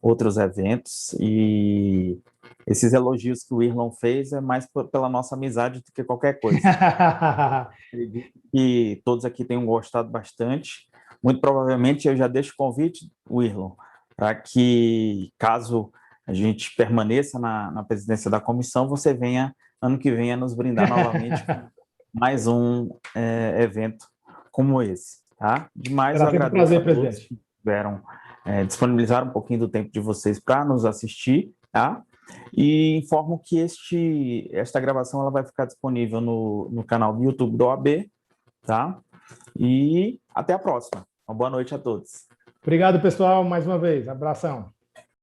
outros eventos, e esses elogios que o Irlon fez é mais pela nossa amizade do que qualquer coisa. Acredito que todos aqui tenham gostado bastante. Muito provavelmente eu já deixo o convite, Irlon, para que, caso a gente permaneça na presidência da comissão, você venha, ano que vem, a nos brindar novamente com mais um evento como esse. Tá? Demais, eu agradeço prazer, a todos presidente. que tiveram, disponibilizaram um pouquinho do tempo de vocês para nos assistir, tá? E informo que esta gravação ela vai ficar disponível no canal do YouTube da OAB, tá? E até a próxima. Uma boa noite a todos. Obrigado, pessoal, mais uma vez. Abração.